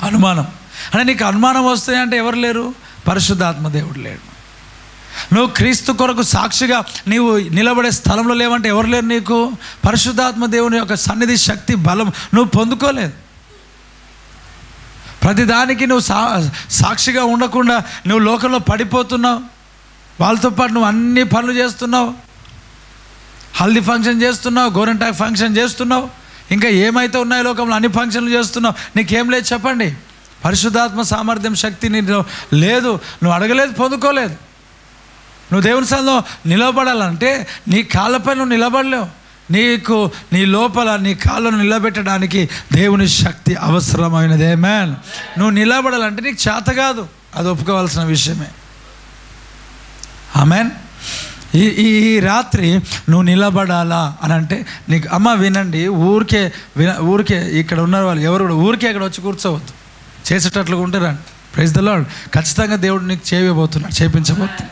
అనుమానం అంటే, నీకు అనుమానం వస్తాయంటే ఎవరు లేరు? పరిశుద్ధాత్మ దేవుడు లేడు. నువ్వు క్రీస్తు కొరకు సాక్షిగా నీవు నిలబడే స్థలంలో లేవంటే ఎవరు లేరు నీకు? పరిశుద్ధాత్మ దేవుని యొక్క సన్నిధి, శక్తి, బలం నువ్వు పొందుకోలేదు. ప్రతిదానికి నువ్వు సాక్షిగా ఉండకుండా నువ్వు లోకంలో పడిపోతున్నావు. వాళ్ళతో పాటు నువ్వు అన్ని పనులు చేస్తున్నావు. హల్దీ ఫంక్షన్ చేస్తున్నావు, గోరంటాక్ ఫంక్షన్ చేస్తున్నావు, ఇంకా ఏమైతే ఉన్నాయో లోకంలో అన్ని ఫంక్షన్లు చేస్తున్నావు. నీకేం లేదు చెప్పండి? పరిశుద్ధాత్మ సామర్థ్యం, శక్తి నీలో లేదు. నువ్వు అడగలేదు, పొందుకోలేదు. నువ్వు దేవుని సన్నిధిలో నిలబడాలంటే నీ కాళ్ళపై నువ్వు నిలబడలేవు. నీకు నీ లోపల నీ కాళ్ళను నిలబెట్టడానికి దేవుని శక్తి అవసరమైనది. ఆమేన్. నువ్వు నిలబడాలంటే నీకు చేత కాదు, అది ఒప్పుకోవాల్సిన విషయమే. ఆమేన్. ఈ రాత్రి నువ్వు నిలబడాలా అని అంటే నీకు అమ్మ వినండి, ఊరికే ఇక్కడ ఉన్న వాళ్ళు ఎవరు కూడా ఊరికే ఇక్కడ వచ్చి కూర్చోవద్దు. చేసేటట్లుగా ఉంటారండి. Praise the Lord. ఖచ్చితంగా దేవుడు నీకు చేయబోతున్నాడు, చేయించబోతున్నాడు.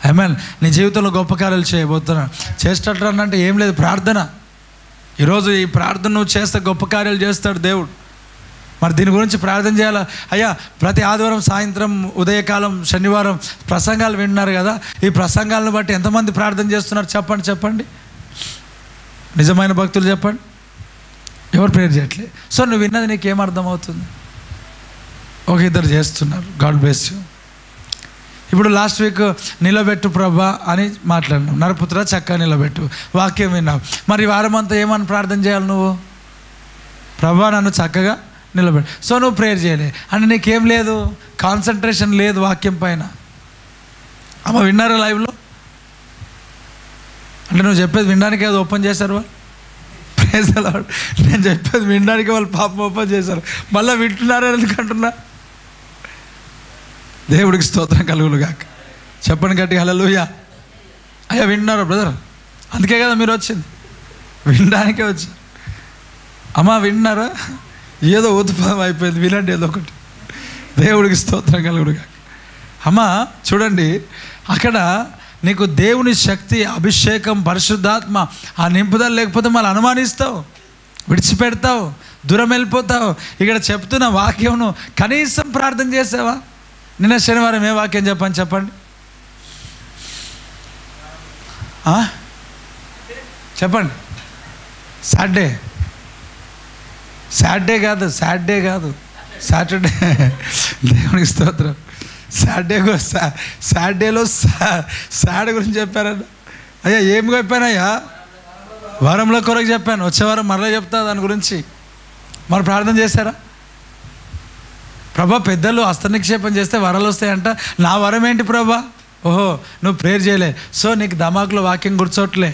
ఆమేన్. నీ జీవితంలో గొప్ప కార్యాలు చేయబోతున్నాడు. చేసేటట్లు అంటే ఏం లేదు, ప్రార్థన. ఈరోజు ఈ ప్రార్థన నువ్వు చేస్తే గొప్ప కార్యాలు చేస్తాడు దేవుడు. మరి దీని గురించి ప్రార్థన చేయాలా? అయ్యా, ప్రతి ఆదివారం సాయంత్రం, ఉదయకాలం, శనివారం ప్రసంగాలు వింటున్నారు కదా. ఈ ప్రసంగాలను బట్టి ఎంతమంది ప్రార్థన చేస్తున్నారు చెప్పండి. నిజమైన భక్తులు చెప్పండి. ఎవరు ప్రేయర్ చేయట్లేదు. సో నువ్వు విన్నది నీకేం అర్థమవుతుంది? ఒక ఇద్దరు చేస్తున్నారు. God bless you. ఇప్పుడు లాస్ట్ వీక్ నిలబెట్టు ప్రభా అని మాట్లాడినావు. నరపుత్ర చక్కగా నిలబెట్టు, వాక్యం విన్నావు. మరి వారం అంతా ఏమని ప్రార్థన చేయాలి నువ్వు? ప్రభా నన్ను చక్కగా నిలబెట్టు. సో నువ్వు ప్రేయర్ చేయలే అంటే నీకేం లేదు, కాన్సన్ట్రేషన్ లేదు వాక్యం పైన. అమ్మ విన్నారా లైవ్లో? అంటే నువ్వు చెప్పేది వినడానికి అది ఓపెన్ చేశారు వాళ్ళు. Praise the Lord. నేను చెప్పేది వినడానికి వాళ్ళు పాపం ఓపెన్ చేశారు. మళ్ళీ వింటున్నారా ఎందుకంటున్నా? దేవుడికి స్తోత్రం కలుగును గాక. చెప్పండి గట్టి హల్లెలూయా. అయ్యా వింటున్నారా బ్రదర్? అందుకే కదా మీరు వచ్చింది, వినడానికే వచ్చారు. అమ్మ వింటున్నారా? ఏదో ఉత్పన్నం అయిపోయింది, వినండి ఏదో ఒకటి. దేవుడికి స్తోత్రం కలుగును గాక. అమ్మ చూడండి, అక్కడ నీకు దేవుని శక్తి, అభిషేకం, పరిశుద్ధాత్మ ఆ నింపుదల లేకపోతే మళ్ళీ అనుమానిస్తావు, విడిచిపెడతావు, దూరం వెళ్ళిపోతావు. ఇక్కడ చెప్తున్న వాక్యం కనీసం ప్రార్థన చేసావా? నిన్న శనివారం ఏ వాక్యం చెప్పండి. చెప్పండి. సాటర్డే కాదు సాటర్డే. దేవునికి స్తోత్రం. సాటర్డేలో సాడ్ గురించి చెప్పారన్న. అయ్యా ఏం చెప్పానయ్యా? వరంలో కొరకు చెప్పాను. వచ్చే వారం మరలా చెప్తా దాని గురించి. మరి ప్రార్థన చేశారా? ప్రభా పెద్దలు హస్తనిక్షేపం చేస్తే వరాలు వస్తాయంట. నా వరం ఏంటి ప్రభా? ఓహో, నువ్వు ప్రేయర్ చేయలే, సో నీకు దమాకులో వాక్యం కూర్చోట్లే.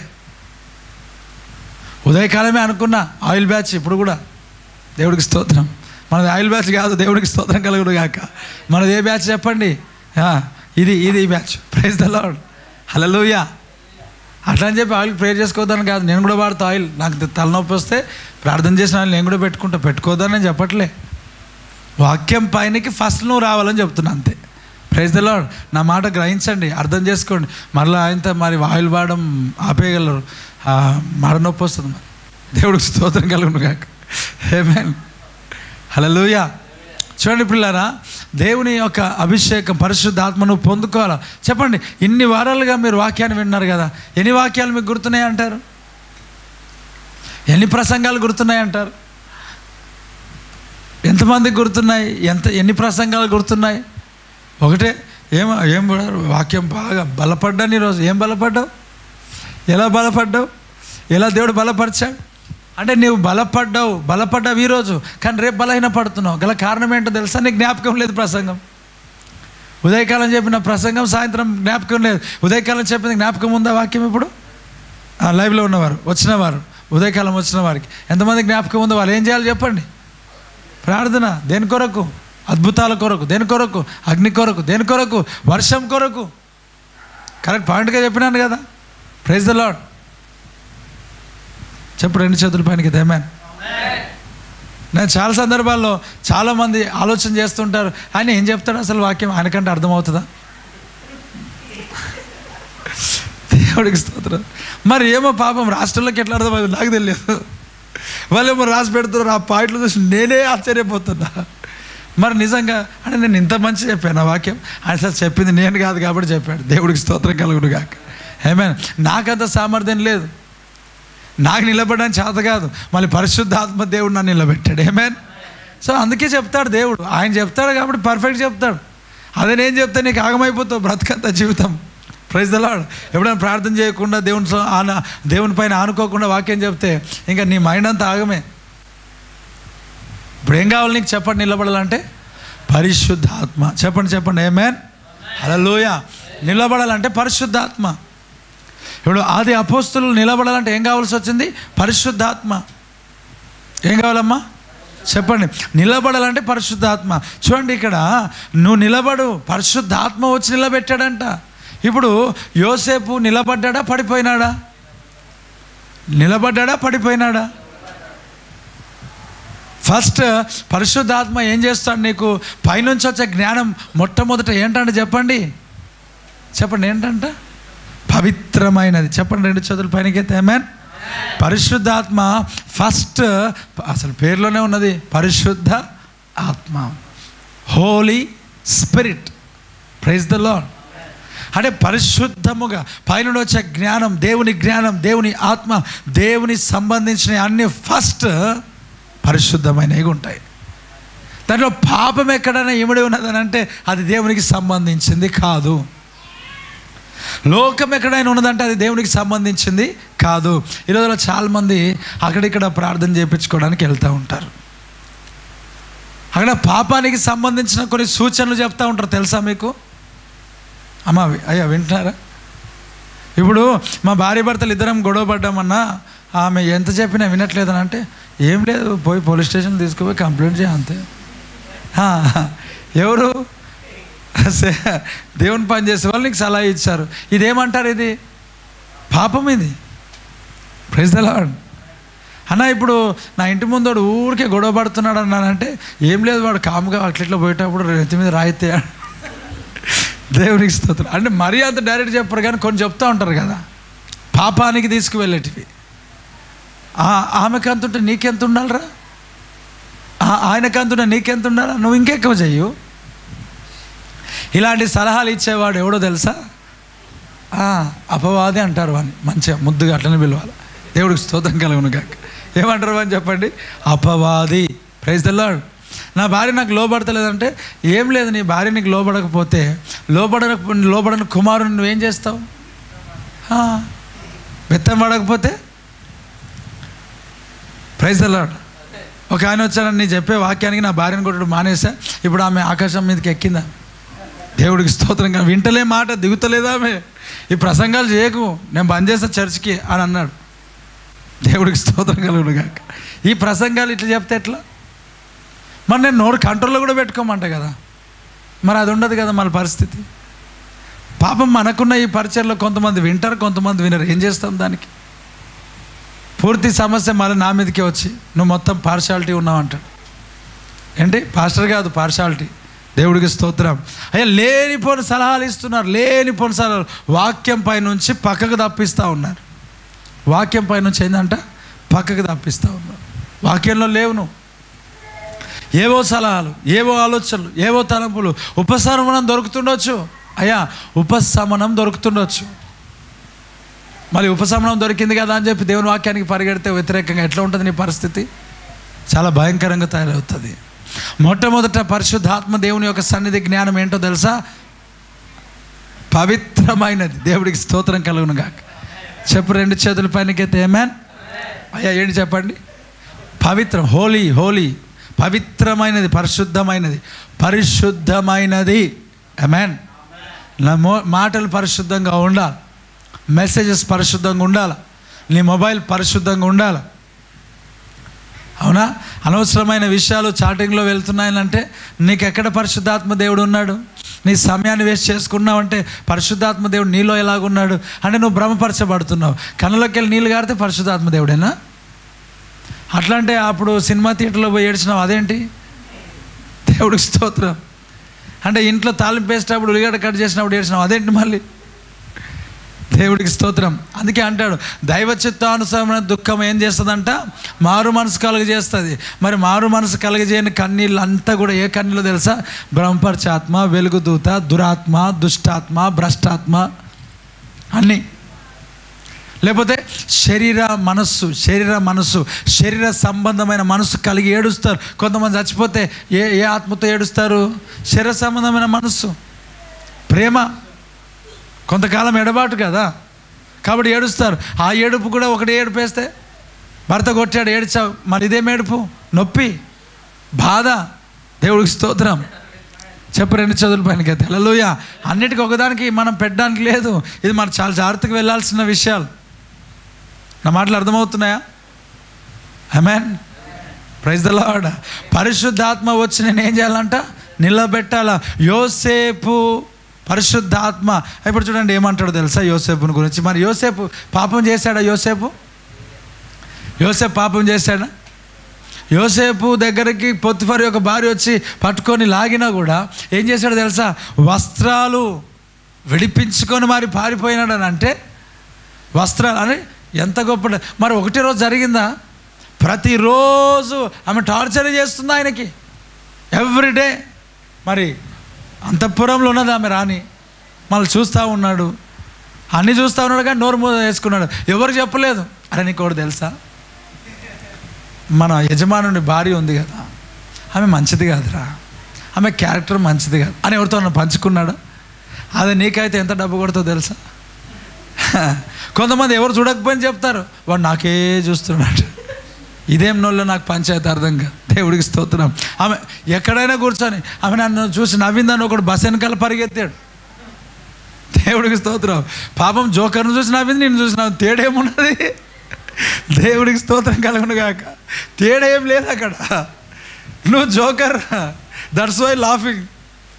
ఉదయకాలమే అనుకున్నా ఆయిల్ బ్యాచ్, ఇప్పుడు కూడా దేవుడికి స్తోత్రం. మనది ఆయిల్ బ్యాచ్ కాదు, దేవుడికి స్తోత్రం కలుగుడు గాక. మనది ఏ బ్యాచ్ చెప్పండి? ఇది బ్యాచ్. ప్రైజ్ ద లార్డ్, హల్లెలూయా. అట్లా అని చెప్పి ఆయిల్ ప్రేయర్ చేసుకోవద్దని కాదు. నేను కూడా వాడుతా ఆయిల్. నాకు తలనొప్పి వస్తే ప్రార్థన చేసిన ఆయిల్ నేను కూడా పెట్టుకోవద్దని నేను చెప్పట్లే. వాక్యం పైనకి ఫస్ట్ నువ్వు రావాలని చెప్తున్నా అంతే. Praise the Lord. నా మాట గ్రహించండి, అర్థం చేసుకోండి. మరలా ఆయనతో మరి ఆయిల్ వాడడం ఆపేయగలరు, మడ నొప్పి వస్తుంది. మరి దేవుడికి స్తోత్రం కలుగును గాక. ఆమేన్, హల్లెలూయా. చూడండి పిల్లారా, దేవుని యొక్క అభిషేకం, పరిశుద్ధాత్మను పొందుకోవాలా. చెప్పండి, ఇన్ని వారాలుగా మీరు వాక్యాన్ని విన్నారు కదా, ఎన్ని వాక్యాలు మీకు గుర్తున్నాయి అంటారు? ఎన్ని ప్రసంగాలు గుర్తున్నాయి అంటారు? ఎంతమందికి గుర్తున్నాయి? ఎన్ని ప్రసంగాలు గుర్తున్నాయి? ఒకటే. ఏం వాక్యం బాగా బలపడ్డాను ఈరోజు. ఏం బలపడ్డావు? ఎలా బలపడ్డావు? ఎలా దేవుడు బలపరిచాడు? అంటే నీవు బలపడ్డావు ఈరోజు, కానీ రేపు బలహీన పడుతున్నావు. గల కారణం ఏంటో తెలుసా? నీకు జ్ఞాపకం లేదు. ప్రసంగం ఉదయకాలం చెప్పిన ప్రసంగం సాయంత్రం జ్ఞాపకం లేదు. ఉదయకాలం చెప్పిన జ్ఞాపకం ఉందా వాక్యం? ఇప్పుడు లైవ్లో ఉన్నవారు, వచ్చినవారు, ఉదయకాలం వచ్చిన వారికి ఎంతమంది జ్ఞాపకం ఉందో వాళ్ళు ఏం చేయాలి చెప్పండి? ప్రార్థన. దేని కొరకు? అద్భుతాల కొరకు. దేని కొరకు? అగ్ని కొరకు. దేని కొరకు? వర్షం కొరకు. కరెక్ట్ పాయింట్గా చెప్పినాను కదా. Praise the Lord. చెప్పు, 2 చేతుల పైనకి. ఆమేన్. నేను చాలా సందర్భాల్లో చాలామంది ఆలోచన చేస్తుంటారు, ఆయన ఏం చెప్తాడు అసలు వాక్యం, ఆయనకంటే అర్థమవుతుందా? దేవుడికి స్తోత్రం. మరి ఏమో పాపం రాష్ట్రంలోకి ఎట్లా అర్థమవుతుంది నాకు తెలియదు. వాళ్ళేమో రాసి పెడుతున్నారు, ఆ పాయింట్లు చూసి నేనే ఆశ్చర్యపోతున్నా. మరి నిజంగా అంటే నేను ఇంత మంచి చెప్పాను ఆ వాక్యం, అసలు చెప్పింది నేను కాదు కాబట్టి చెప్పాడు. దేవుడికి స్తోత్రం కలుగును గాక. ఆమేన్. నాకంత సామర్థ్యం లేదు, నాకు నిలబడడానికి చేత కాదు, మళ్ళీ పరిశుద్ధాత్మ దేవుడు నన్ను నిలబెట్టాడు. ఆమేన్. సో అందుకే చెప్తాడు దేవుడు, ఆయన చెప్తాడు కాబట్టి పర్ఫెక్ట్ చెప్తాడు. అదే నేను చెప్తే నీకు ఆగమైపోతావు బ్రతకంత జీవితం. Praise the Lord. ఎప్పుడైనా ప్రార్థన చేయకుండా దేవుని పైన ఆనుకోకుండా వాక్యం చెప్తే ఇంకా నీ మైండ్ అంతా ఆగమే. ఇప్పుడు ఏం కావాలి నీకు చెప్పండి? నిలబడాలంటే పరిశుద్ధాత్మ. చెప్పండి. ఆమేన్, హల్లెలూయా. నిలబడాలంటే పరిశుద్ధాత్మ. ఇప్పుడు ఆది అపోస్తులు నిలబడాలంటే ఏం కావాల్సి వచ్చింది? పరిశుద్ధాత్మ. ఏం కావాలమ్మా చెప్పండి? నిలబడాలంటే పరిశుద్ధాత్మ. చూడండి, ఇక్కడ నువ్వు నిలబడు, పరిశుద్ధాత్మ వచ్చి నిలబెట్టాడంట. ఇప్పుడు యోసేపు నిలబడ్డా పడిపోయినాడా? నిలబడ్డా పడిపోయినాడా? ఫస్ట్ పరిశుద్ధాత్మ ఏం చేస్తాడు? నీకు పైనుంచి వచ్చే జ్ఞానం మొట్టమొదట ఏంటంటే చెప్పండి ఏంటంట? పవిత్రమైనది. చెప్పండి 2 చేతుల పైనకైతే. ఆమేన్. పరిశుద్ధాత్మ ఫస్ట్, అసలు పేరులోనే ఉన్నది పరిశుద్ధ ఆత్మ, holy spirit. Praise the Lord. అంటే పరిశుద్ధముగా పైన వచ్చే జ్ఞానం, దేవుని ఆత్మ, దేవుని సంబంధించిన అన్ని ఫస్ట్ పరిశుద్ధమైనవి ఉంటాయి. దాంట్లో పాపం ఎక్కడైనా ఇమిడి ఉన్నదని అంటే అది దేవునికి సంబంధించింది కాదు. లోకం ఎక్కడైనా ఉన్నదంటే అది దేవునికి సంబంధించింది కాదు. ఈరోజులో చాలామంది అక్కడిక్కడ ప్రార్థన చేయించుకోవడానికి వెళ్తూ ఉంటారు. అక్కడ పాపానికి సంబంధించిన కొన్ని సూచనలు చెప్తూ ఉంటారు. తెలుసా మీకు? అమ్మా అయ్యా వింటున్నారా? ఇప్పుడు మా భార్య భర్తలు ఇద్దరం గొడవ పడ్డామన్నా, ఆమె ఎంత చెప్పినా వినట్లేదని అంటే ఏం లేదు, పోయి పోలీస్ స్టేషన్ తీసుకుపోయి కంప్లైంట్ చేయ అంతే. ఎవరు? దేవుని పని చేసే వాళ్ళు నీకు సలహా ఇచ్చారు. ఇదేమంటారు? ఇది పాపం, ఇది. Praise the Lord. అన్న ఇప్పుడు నా ఇంటి ముందు వాడు ఊరికే గొడవ పడుతున్నాడు అన్నానంటే ఏం లేదు, వాడు కాముగా అట్లా పోయేటప్పుడు నెత్తి మీద రాయితే దేవునికి స్తోత్రం. అంటే మరీ అంత డైరెక్ట్ చెప్పరు, కానీ కొన్ని చెప్తూ ఉంటారు కదా, పాపానికి తీసుకువెళ్ళేటివి. ఆమెకు అంతుంటే నీకెంత ఉండాలిరా? ఆయనకు అంతుంటే నీకెంత ఉండాలా? నువ్వు ఇంకెక్కువ చెయ్యు. ఇలాంటి సలహాలు ఇచ్చేవాడు ఎవడో తెలుసా? అపవాది అంటారు వాడిని. మంచిగా ముద్దుగా అట్లనే పిలవాలి. దేవుడికి స్తోత్రం కలుగును గాక. ఏమంటారు అని చెప్పండి? అపవాది. Praise the Lord. నా భార్య నాకు లోబడతలేదంటే ఏం లేదు, నీ భార్య నీకు లోబడకపోతే లోబడని కుమారుని నువ్వేం చేస్తావు? బెత్తం పడకపోతే ప్రైజ్ ది లార్డ్. ఒక ఆయన వచ్చానని నీ చెప్పే వాక్యానికి నా భార్యను కొట్టడం మానేసా, ఇప్పుడు ఆమె ఆకాశం మీదకి ఎక్కిందా. దేవుడికి స్తోత్రంగా. వింటలే మాట, దిగుతలేదా ఆమె. ఈ ప్రసంగాలు చేయకు, నేను బంద్ చేస్తా చర్చ్కి అని అన్నాడు. దేవుడికి స్తోత్రం కలుగును గాక. ఈ ప్రసంగాలు ఇట్లా చెప్తే ఎట్లా? మరి నేను నోరు కంట్రోల్లో కూడా పెట్టుకోమంట కదా, మరి అది ఉండదు కదా మన పరిస్థితి. పాపం మనకున్న ఈ పరిచయంలో కొంతమంది వింటారు, కొంతమంది వినరు. ఏం చేస్తాం దానికి? పూర్తి సమస్య మళ్ళీ నా మీదకే వచ్చి నువ్వు మొత్తం పార్షాలిటీ ఉన్నావు అంటాడు. ఏంటి? పాస్టర్ కాదు, పార్షాలిటీ. దేవుడికి స్తోత్రం. అయ్యా, లేనిపోని సలహాలు ఇస్తున్నారు, లేనిపోని సలహాలు. వాక్యం పై నుంచి పక్కకు తప్పిస్తూ ఉన్నారు. వాక్యం పై నుంచి ఏంటంట పక్కకు తప్పిస్తూ ఉన్నారు. వాక్యంలో లేవు నువ్వు. ఏవో సలహాలు, ఏవో ఆలోచనలు, ఏవో తలంపులు. ఉపశమనం దొరుకుతుండొచ్చు అయ్యా, ఉపశమనం దొరుకుతుండొచ్చు. మళ్ళీ ఉపశమనం దొరికింది కదా అని చెప్పి దేవుని వాక్యానికి పరిగెడితే వ్యతిరేకంగా ఎట్లా ఉంటుంది నీ పరిస్థితి? చాలా భయంకరంగా తయారవుతుంది. మొట్టమొదట పరిశుద్ధాత్మ దేవుని యొక్క సన్నిధి జ్ఞానం ఏంటో తెలుసా? పవిత్రమైనది. దేవుడికి స్తోత్రం కలుగును గాక. చెప్పు, రెండు చేతుల పైనకైతే ఆమేన్. అయ్యా ఏంటి చెప్పండి? పవిత్రం, హోలీ, హోలీ, పవిత్రమైనది, పరిశుద్ధమైనది, పరిశుద్ధమైనది. ఆమేన్. నా మాటలు పరిశుద్ధంగా ఉండాలి, మెసేజెస్ పరిశుద్ధంగా ఉండాలి, నీ మొబైల్ పరిశుద్ధంగా ఉండాలి. అవునా? అనవసరమైన విషయాలు చాటింగ్లో వెళ్తున్నాయనంటే నీకు ఎక్కడ పరిశుద్ధాత్మ దేవుడు ఉన్నాడు? నీ సమయాన్ని వేస్ట్ చేసుకున్నావంటే పరిశుద్ధాత్మ దేవుడు నీలో ఎలాగున్నాడు అంటే నువ్వు భ్రమపరచబడుతున్నావు. కళ్ళలోకి వెళ్ళి నీళ్ళు గారితే పరిశుద్ధాత్మ దేవుడేనా? అట్లా అంటే అప్పుడు సినిమా థియేటర్లో పోయి ఏడ్చినావు, అదేంటి? దేవుడికి స్తోత్రం. అంటే ఇంట్లో తాలింపు వేసేటప్పుడు ఉల్లిగడ్డ కట్ చేసినప్పుడు ఏడ్చినావు, అదేంటి మళ్ళీ? దేవుడికి స్తోత్రం. అందుకే అంటాడు, దైవ చిత్తానుసారమైన దుఃఖం ఏం చేస్తుందంట? మారు మనసు కలుగజేస్తుంది. మరి మారు మనసు కలుగజేయని కన్నీళ్ళు అంతా కూడా ఏ కన్నీళ్ళు తెలుసా? బ్రహ్మపరచాత్మ, వెలుగుదూత, దురాత్మ, దుష్టాత్మ, భ్రష్టాత్మ అన్నీ. లేకపోతే శరీర మనస్సు, శరీర సంబంధమైన మనస్సు కలిగి ఏడుస్తారు. కొంతమంది చచ్చిపోతే ఏ ఆత్మతో ఏడుస్తారు? శరీర సంబంధమైన మనస్సు, ప్రేమ. కొంతకాలం ఎడబాటు కదా, కాబట్టి ఏడుస్తారు. ఆ ఏడుపు కూడా ఒకటి ఏడుపేస్తే, భర్త కొట్టాడు ఏడ్చావు, మరి ఇదేం ఏడుపు? నొప్పి, బాధ. దేవుడికి స్తోత్రం. చెప్పు, రెండు చదువుల పైనకైతే హల్లెలూయా. అన్నిటికీ ఒకదానికి మనం పెట్టడానికి లేదు. ఇది మనం చాలా జాగ్రత్తగా వెళ్ళాల్సిన విషయాలు. నా మాటలు అర్థమవుతున్నాయా? ఆమేన్. Praise the lord. పరిశుద్ధాత్మ వచ్చి నేను ఏం చేయాలంట? నిలబెట్టాలా. యోసేపు పరిశుద్ధాత్మ. ఇప్పుడు చూడండి ఏమంటాడో తెలుసా యోసేపుని గురించి? మరి యోసేపు పాపం చేశాడా? యోసేపు పాపం చేశాడా? యోసేపు దగ్గరికి పొత్తిఫర్ యొక్క భార్య వచ్చి పట్టుకొని లాగినా కూడా ఏం చేశాడో తెలుసా? వస్త్రాలు విడిపించుకొని మరి పారిపోయినాడని. అంటే వస్త్రాలు అని ఎంత గొప్ప. మరి ఒకటే రోజు జరిగిందా? ప్రతిరోజు ఆమె టార్చర్ చేస్తుంది ఆయనకి, ఎవ్రీడే. మరి అంతఃపురంలో ఉన్నది ఆమె రాణి, మళ్ళీ చూస్తూ ఉన్నాడు, అన్నీ చూస్తూ ఉన్నాడు, కానీ నోరు మూత వేసుకున్నాడు. ఎవరు చెప్పలేదు. అరే నీకు ఒకటి తెలుసా, మన యజమానుడి భార్య ఉంది కదా, ఆమె మంచిది కాదురా, ఆమె క్యారెక్టర్ మంచిది కాదు అని ఎవరితో పంచుకున్నాడు. అదే నీకైతే ఎంత డబ్బు కొడుతుందో తెలుసా? కొంతమంది ఎవరు చూడకపోయినా చెప్తారు, వాడు నాకే చూస్తున్నాడు. ఇదేం నోళ్ళు నాకు పంచాయతీ అర్థం కాదు. దేవుడికి స్తోత్రం. ఆమె ఎక్కడైనా కూర్చొని ఆమె నన్ను చూసి నవ్విందని ఒకడు బస్ వెనకాల పరిగెత్తాడు. దేవుడికి స్తోత్రం. పాపం జోకర్ను చూసి నవ్వింది, నేను చూసి నవ్వు. తేడేమున్నది? దేవుడికి స్తోత్రం కలుగును గాక. తేడేం లేదు అక్కడ. నువ్వు జోకర్, దట్స్ వై లాఫింగ్.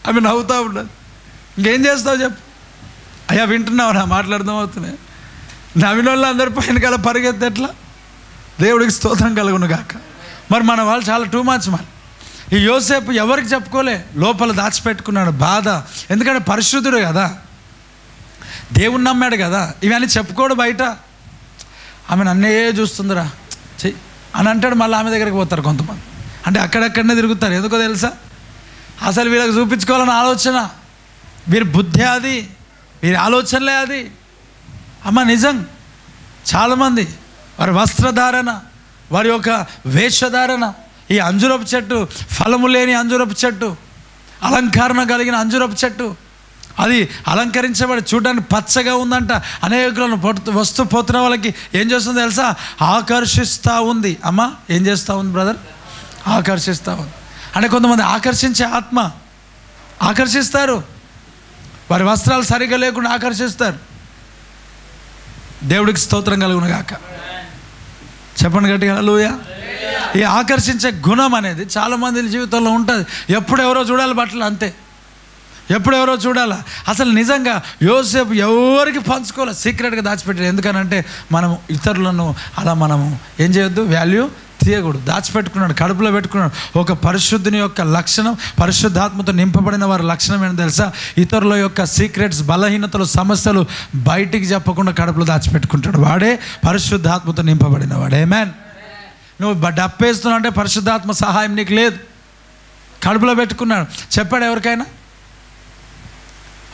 ఆమె నవ్వుతూ ఉండదు. ఇంకేం చేస్తావు చెప్పు? అయ్యా వింటున్నావు నా మాటలు అర్థమవుతున్నాయి? నవ్విన వాళ్ళు అందరి పైన కల పరిగెత్తే ఎట్లా? దేవుడికి స్తోత్రం కలుగును గాక. మరి మన వాళ్ళు చాలా టూ మచ్. మరి ఈ యోసేపు ఎవరికి చెప్పుకోలే, లోపల దాచిపెట్టుకున్నాడు బాధ. ఎందుకంటే పరిశుద్ధుడు కదా, దేవుణ్ణి నమ్మాడు కదా, ఇవన్నీ చెప్పుకోడు బయట. ఆమె నన్నే చూస్తుందిరా చెయ్యి అని అంటాడు. మళ్ళీ ఆమె దగ్గరికి పోతారు కొంతమంది. అంటే అక్కడక్కడనే తిరుగుతారు. ఎందుకో తెలుసా? అసలు వీళ్ళకి చూపించుకోవాలని ఆలోచన, వీరి బుద్ధి అది, వీరి ఆలోచనలే అది. అమ్మ నిజం. చాలామంది వారి వస్త్రధారణ, వారి యొక్క వేషధారణ, ఈ అంజురపు చెట్టు, ఫలము లేని అంజురపు చెట్టు, అలంకరణ కలిగిన అంజురపు చెట్టు, అది అలంకరించబడి చూడడానికి పచ్చగా ఉందంట. అనేకులను వస్తూ పోతున్న వాళ్ళకి ఏం చేస్తుందో తెలుసా? ఆకర్షిస్తూ ఉంది. అమ్మా ఏం చేస్తూ ఉంది బ్రదర్? ఆకర్షిస్తూ ఉంది. అంటే కొంతమంది ఆకర్షించే ఆత్మ, ఆకర్షిస్తారు. వారి వస్త్రాలు సరిగ్గా లేకుండా ఆకర్షిస్తారు. దేవుడికి స్తోత్రం కలుగును గాక. చెప్పండి గట్టిగా హల్లెలూయా. ఈ ఆకర్షించే గుణం అనేది చాలామంది జీవితంలో ఉంటుంది. ఎప్పుడు ఎవరో చూడాలి బట్టలు, అంతే. ఎప్పుడు ఎవరో చూడాలా. అసలు నిజంగా యోసేపు ఎవరికి పంచుకోవాలి, సీక్రెట్గా దాచిపెట్టాడు. ఎందుకనంటే మనం ఇతరులను అలా మనము ఏం చేయొద్దు, వాల్యూ తీయకూడదు. దాచిపెట్టుకున్నాడు, కడుపులో పెట్టుకున్నాడు. ఒక పరిశుద్ధుని యొక్క లక్షణం, పరిశుద్ధాత్మతో నింపబడిన వారి లక్షణం ఏంటో తెలుసా? ఇతరుల యొక్క సీక్రెట్స్, బలహీనతలు, సమస్యలు బయటికి చెప్పకుండా కడుపులో దాచిపెట్టుకుంటాడు. వాడే పరిశుద్ధాత్మతో నింపబడిన వాడు. ఆమేన్. నువ్వు డప్పేస్తున్నావు అంటే పరిశుద్ధాత్మ సహాయం నీకు లేదు. కడుపులో పెట్టుకున్నాడు. చెప్పాడు ఎవరికైనా?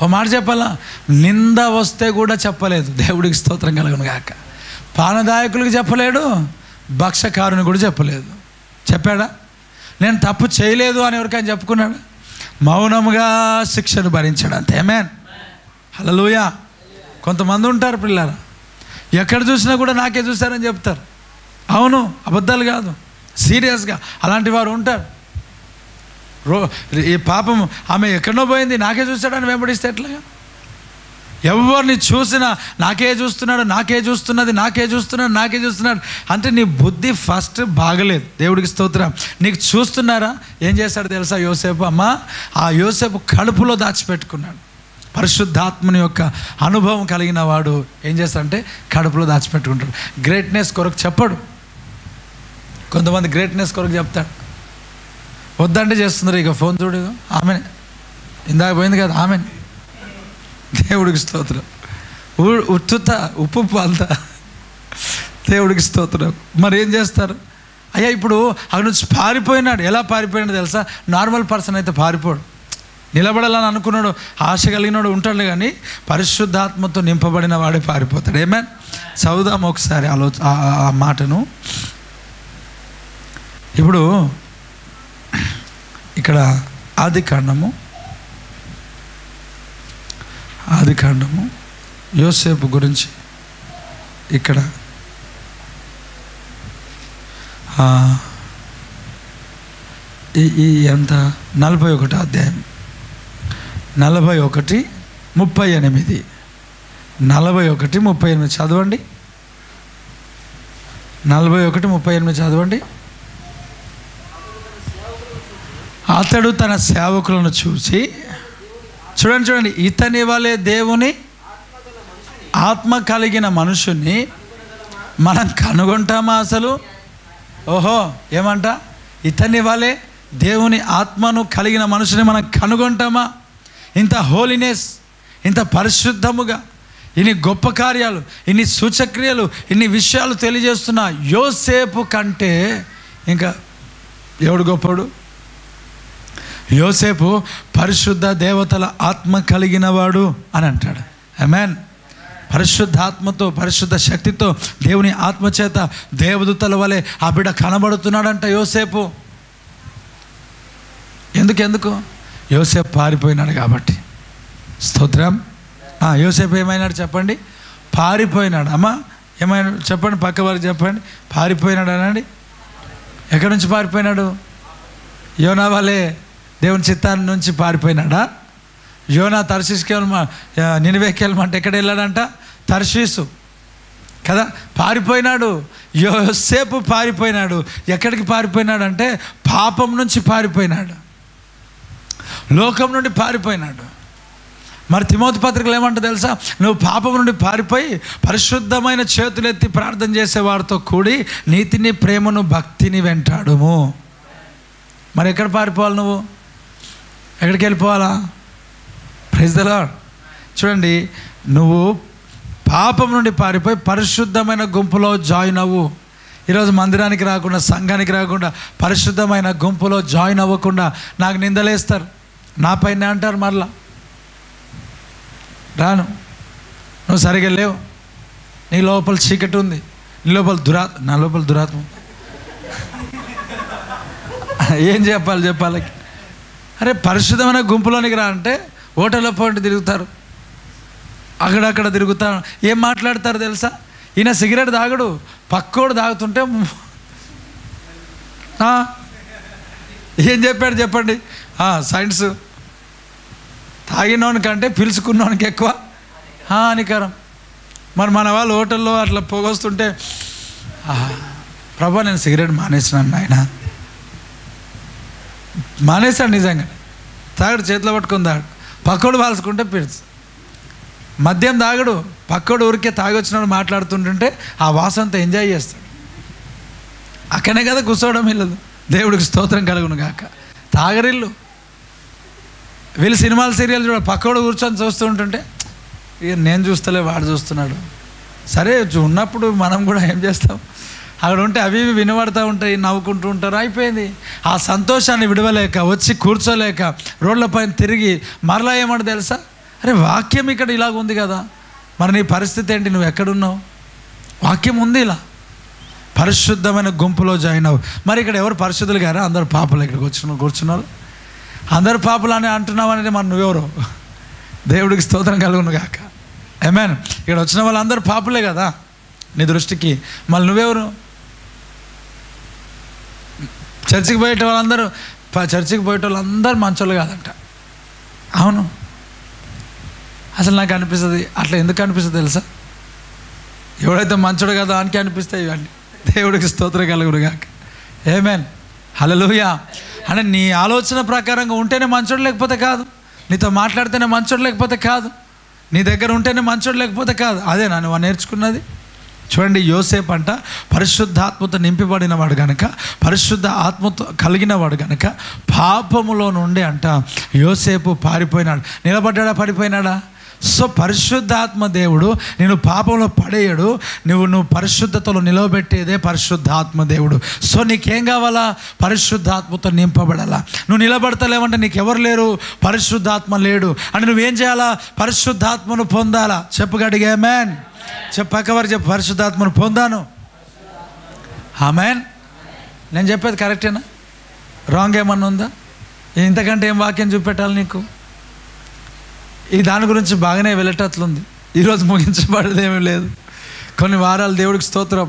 ఓ మాట చెప్పాలా? నింద వస్తే కూడా చెప్పలేదు. దేవుడికి స్తోత్రం కలుగును గాక. పానదాయకులకు చెప్పలేడు, భక్షకారుని కూడా చెప్పలేదు. చెప్పాడా? నేను తప్పు చేయలేదు అని ఎవరికైనా చెప్పుకున్నాడు? మౌనముగా శిక్షను భరించాడు, అంతే. ఆమేన్. హల్లెలూయా. కొంతమంది ఉంటారు పిల్లలు, ఎక్కడ చూసినా కూడా నాకే చూశారని చెప్తారు. అవును, అబద్ధాలు కాదు, సీరియస్గా అలాంటి వారు ఉంటారు. ఈ పాపం ఆమె ఎక్కడో పోయింది, నాకే చూస్తాడని వెంబడిస్తే ఎట్లాగా? ఎవరిని చూసినా నాకే చూస్తున్నాడు, నాకే చూస్తున్నది, నాకే చూస్తున్నాడు, నాకే చూస్తున్నాడు అంటే నీ బుద్ధి ఫస్ట్ బాగలేదు. దేవుడికి స్తోత్రం. నీకు చూస్తున్నారా? ఏం చేశాడు తెలుసా యోసేపు? అమ్మ, ఆ యోసేపు కడుపులో దాచిపెట్టుకున్నాడు. పరిశుద్ధాత్మని యొక్క అనుభవం కలిగిన వాడు ఏం చేస్తాడంటే కడుపులో దాచిపెట్టుకుంటాడు. గ్రేట్నెస్ కొరకు చెప్పడు. కొంతమంది గ్రేట్నెస్ కొరకు చెప్తాడు. వద్దంటే చేస్తున్నారు. ఇక ఫోన్ చూడు, ఆమె ఇందాక పోయింది కదా, ఆమె. దేవుడికి స్తోత్రం. ఉత్తుత ఉప్పు అంతా. దేవుడికి స్తోత్రం. మరి ఏం చేస్తారు? అయ్యా ఇప్పుడు అక్కడి నుంచి పారిపోయినాడు. ఎలా పారిపోయినాడు తెలుసా? నార్మల్ పర్సన్ అయితే పారిపోడు. నిలబడాలని అనుకున్నాడు, ఆశ కలిగినాడు ఉంటాడు. కానీ పరిశుద్ధాత్మతో నింపబడిన వాడే పారిపోతాడు. ఆమేన్. చదువుదాం ఒకసారి ఆ మాటను. ఇప్పుడు ఇక్కడ ఆదికాండము యోసేపు గురించి ఇక్కడ ఈ ఎంత 41 అధ్యాయం 41:38 41:38 చదవండి. 41:38 చదవండి. అతడు తన సేవకులను చూసి, చూడండి, ఇతని వలె దేవుని ఆత్మ కలిగిన మనుషుని మనం కనుగొంటామా అసలు? ఓహో, ఏమంట? ఇతని వలె దేవుని ఆత్మను కలిగిన మనుషుని మనం కనుగొంటామా? ఇంత హోలీనెస్, ఇంత పరిశుద్ధముగా, ఇన్ని గొప్ప కార్యాలు, ఇన్ని సూచక్రియలు, ఇన్ని విషయాలు తెలియజేస్తున్న యోసేపు కంటే ఇంకా ఎవడు గొప్పడు? యోసేపు పరిశుద్ధ దేవతల ఆత్మ కలిగిన వాడు అని అంటాడు. ఆమేన్. పరిశుద్ధాత్మతో, పరిశుద్ధ శక్తితో, దేవుని ఆత్మచేత దేవదూతల వలె ఆ బిడ్డ కనబడుతున్నాడంట యోసేపు. ఎందుకు? యోసేపు పారిపోయినాడు కాబట్టి. స్తోత్రం. యోసేపు ఏమైనాడు చెప్పండి? పారిపోయినాడు. అమ్మా ఏమైనా చెప్పండి, పక్క వారికి చెప్పండి. పారిపోయినాడు అనండి. ఎక్కడి నుంచి పారిపోయినాడు? యోనా వలె దేవుని చిత్తాన్ని నుంచి పారిపోయినాడా? యోనా తర్షీస్కి నినివేకి వెళ్ళమంటే ఎక్కడ వెళ్ళాడంట? తర్షీసు కదా. పారిపోయినాడు. యోసేపు పారిపోయినాడు. ఎక్కడికి పారిపోయినాడు అంటే పాపం నుంచి పారిపోయినాడు, లోకం నుండి పారిపోయినాడు. మరి తిమోతి పత్రికలు ఏమంటో తెలుసా? నువ్వు పాపం నుండి పారిపోయి పరిశుద్ధమైన చేతులెత్తి ప్రార్థన చేసేవారితో కూడి నీతిని, ప్రేమను, భక్తిని వెంటాడుము. మరి ఎక్కడ పారిపోవాలి? నువ్వు ఎక్కడికి వెళ్ళిపోవాలా? Praise the lord. చూడండి, నువ్వు పాపం నుండి పారిపోయి పరిశుద్ధమైన గుంపులో జాయిన్ అవ్వు. ఈరోజు మందిరానికి రాకుండా, సంఘానికి రాకుండా, పరిశుద్ధమైన గుంపులో జాయిన్ అవ్వకుండా నాకు నిందలేస్తారు, నా పైన అంటారు. మరలా రాను, నువ్వు సరిగా లేవు, నీ లోపల చీకటి ఉంది, నీ లోపల నా లోపల దురాత్మ. ఏం చెప్పాలి? అరే పరిశుద్ధమైన గుంపులోనికి రా అంటే హోటల్లో పోటీ తిరుగుతారు, అక్కడక్కడ తిరుగుతారు. ఏం మాట్లాడతారు తెలుసా? ఈయన సిగరెట్ తాగడు, పక్కోడు తాగుతుంటే ఏం చెప్పాడు చెప్పండి? సైన్స్ తాగినోనికంటే పిలుచుకున్నోనికి ఎక్కువ హానికరం. మరి మన వాళ్ళు హోటల్లో అట్లా పొగొస్తుంటే, ప్రభా నేను సిగరెట్ మానేసినాను ఆయన, మానేశాడు నిజంగా. తాగడు, చేతిలో పట్టుకుని తాగడు, పక్కోడు వాల్చుకుంటే పిలుచు. మద్యం తాగడు, పక్కోడు ఊరికే తాగొచ్చినాడు మాట్లాడుతుంటుంటే ఆ వాసనతో ఎంజాయ్ చేస్తాడు. అక్కడే కదా కూర్చోవడం ఇల్లదు. దేవుడికి స్తోత్రం కలుగును గాక. తాగరిల్లు వీళ్ళు సినిమాలు సీరియల్ చూడ, పక్కోడు కూర్చొని చూస్తూ ఉంటుంటే ఇక నేను చూస్తలే వాడు చూస్తున్నాడు. సరే ఉన్నప్పుడు మనం కూడా ఏం చేస్తాం, అక్కడ ఉంటే అవి ఇవి వినబడుతూ ఉంటాయి, నవ్వుకుంటూ ఉంటారు, అయిపోయింది. ఆ సంతోషాన్ని విడవలేక వచ్చి కూర్చోలేక రోడ్ల పైన తిరిగి మరలా ఏమంటే తెలుసా, అరే వాక్యం ఇక్కడ ఇలాగ ఉంది కదా, మరి నీ పరిస్థితి ఏంటి, నువ్వు ఎక్కడున్నావు? వాక్యం ఉంది ఇలా, పరిశుద్ధమైన గుంపులో జాయిన్ అవ్వు. మరి ఇక్కడ ఎవరు పరిశుద్ధులు గారా? అందరు పాపలు ఇక్కడికి కూర్చున్నారు. అందరు పాపలు అని అంటున్నావు అనేది మరి నువ్వెవరు? దేవుడికి స్తోత్రం కలుగును గాక. ఆమేన్. ఇక్కడ వచ్చిన వాళ్ళందరూ పాపులే కదా నీ దృష్టికి, మళ్ళీ నువ్వెవరు? చర్చికి పోయేట వాళ్ళందరూ మంచోళ్ళు కాదంట. అవును, అసలు నాకు అనిపిస్తుంది, అట్లా ఎందుకు అనిపిస్తుంది తెలుసా? ఎవడైతే మంచోడు కదా దానికి అనిపిస్తాయి ఇవన్నీ. దేవుడికి స్తోత్రం కలుగును గాక. ఆమేన్. హల్లెలూయా. అంటే నీ ఆలోచన ప్రకారంగా ఉంటేనే మంచోడు, లేకపోతే కాదు. నీతో మాట్లాడితేనే మంచోడు, లేకపోతే కాదు. నీ దగ్గర ఉంటేనే మంచోడు, లేకపోతే కాదు. అదేనా నువ్వు నేర్చుకున్నది? చూడండి, యోసేపు అంట పరిశుద్ధాత్మతో నింపబడినవాడు గనక, పరిశుద్ధ ఆత్మతో కలిగినవాడు గనక పాపములో నుండి అంట యోసేపు పారిపోయినాడు. నిలబడ్డా పడిపోయినాడా? సో పరిశుద్ధాత్మ దేవుడు నేను పాపంలో పడేయడు, నువ్వు పరిశుద్ధతలో నిలవబెట్టేదే పరిశుద్ధాత్మ దేవుడు. సో నీకేం కావాలా? పరిశుద్ధాత్మతో నింపబడాలా. నువ్వు నిలబడతలేవంటే నీకెవరు లేరు, పరిశుద్ధాత్మ లేడు అంటే నువ్వేం చేయాలా? పరిశుద్ధాత్మను పొందాలా. చెప్పగడిగా ఆమేన్. పక్కవారు చెప్పు, పరిశుద్ధాత్మను పొందాను. ఆమేన్. నేను చెప్పేది కరెక్టేనా? రాంగ్ ఏమన్నా ఉందా? ఇంతకంటే ఏం వాక్యం చూపెట్టాలి నీకు? ఈ దాని గురించి బాగానే వెళ్ళేటట్లుంది. ఈరోజు ముగించబడేదేమీ లేదు. కొన్ని వారాలు దేవుడికి స్తోత్రం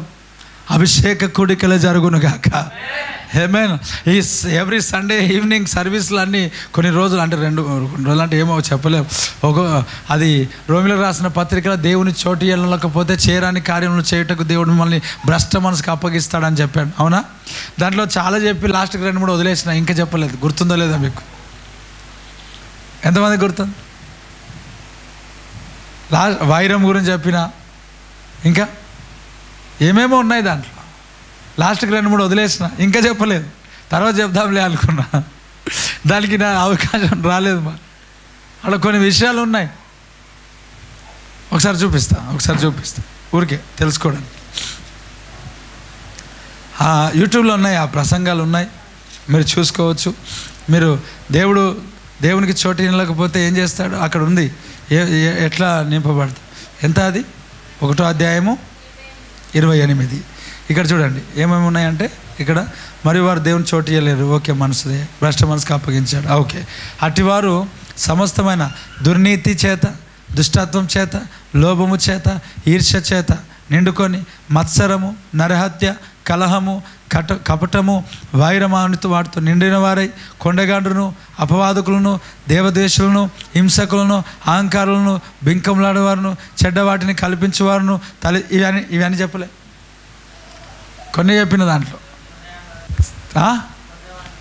అభిషేక కూడికలే జరుగునుగాక. ఆమేన్. ఈ ఎవ్రీ సండే ఈవినింగ్ సర్వీసులు అన్నీ కొన్ని రోజులు అంటే రెండు రోజులు అంటే ఏమో చెప్పలేము. అది రోమిలకు రాసిన పత్రికలో దేవుని చోటు వెళ్ళకపోతే చేయరాని కార్యములు చేయుటకు దేవుడు మిమ్మల్ని భ్రష్ట మనసుకు అప్పగిస్తాడని చెప్పాడు. అవునా? దాంట్లో చాలా చెప్పి లాస్ట్కి 2-3 వదిలేసిన, ఇంకా చెప్పలేదు. గుర్తుందో లేదా మీకు? ఎంతమంది గుర్తుంది? వైరం గురించి చెప్పిన, ఇంకా ఏమేమో ఉన్నాయి దాంట్లో. లాస్ట్కి 2-3 వదిలేసిన, ఇంకా చెప్పలేదు. తర్వాత చెప్దాంలే అనుకున్నా, దానికి నా అవకాశం రాలేదు. మరి అలా కొన్ని విషయాలు ఉన్నాయి. ఒకసారి చూపిస్తా ఊరికే తెలుసుకోవడానికి. యూట్యూబ్లో ఉన్నాయి, ఆ ప్రసంగాలు ఉన్నాయి, మీరు చూసుకోవచ్చు. మీరు దేవునికి చోటు నిలకపోతే ఏం చేస్తాడు? అక్కడ ఉంది ఎట్లా నింపబడతాడు. ఎంత అది? 1వ అధ్యాయము 28. ఇక్కడ చూడండి ఏమేమి ఉన్నాయంటే, ఇక్కడ మరియు వారు దేవుని చోటు ఇయ్యలేరు. ఓకే, మనసుదే భ్రష్ట మనసుకు అప్పగించాడు. ఓకే, అటివారు సమస్తమైన దుర్నీతి చేత, దుష్టత్వం చేత, లోభము చేత, ఈర్ష్య చేత నిండుకొని మత్సరము, నరహత్య, కలహము, కపటము, వైరమానుతో వాటితో నిండిన వారై కొండగాండ్రును, అపవాదకులను, దేవదేశులను, హింసకులను, అహంకారులను, బింకంలాడేవారును, చెడ్డవాటిని కల్పించేవారును ఇవన్నీ చెప్పలే. కొన్ని చెప్పిన దాంట్లో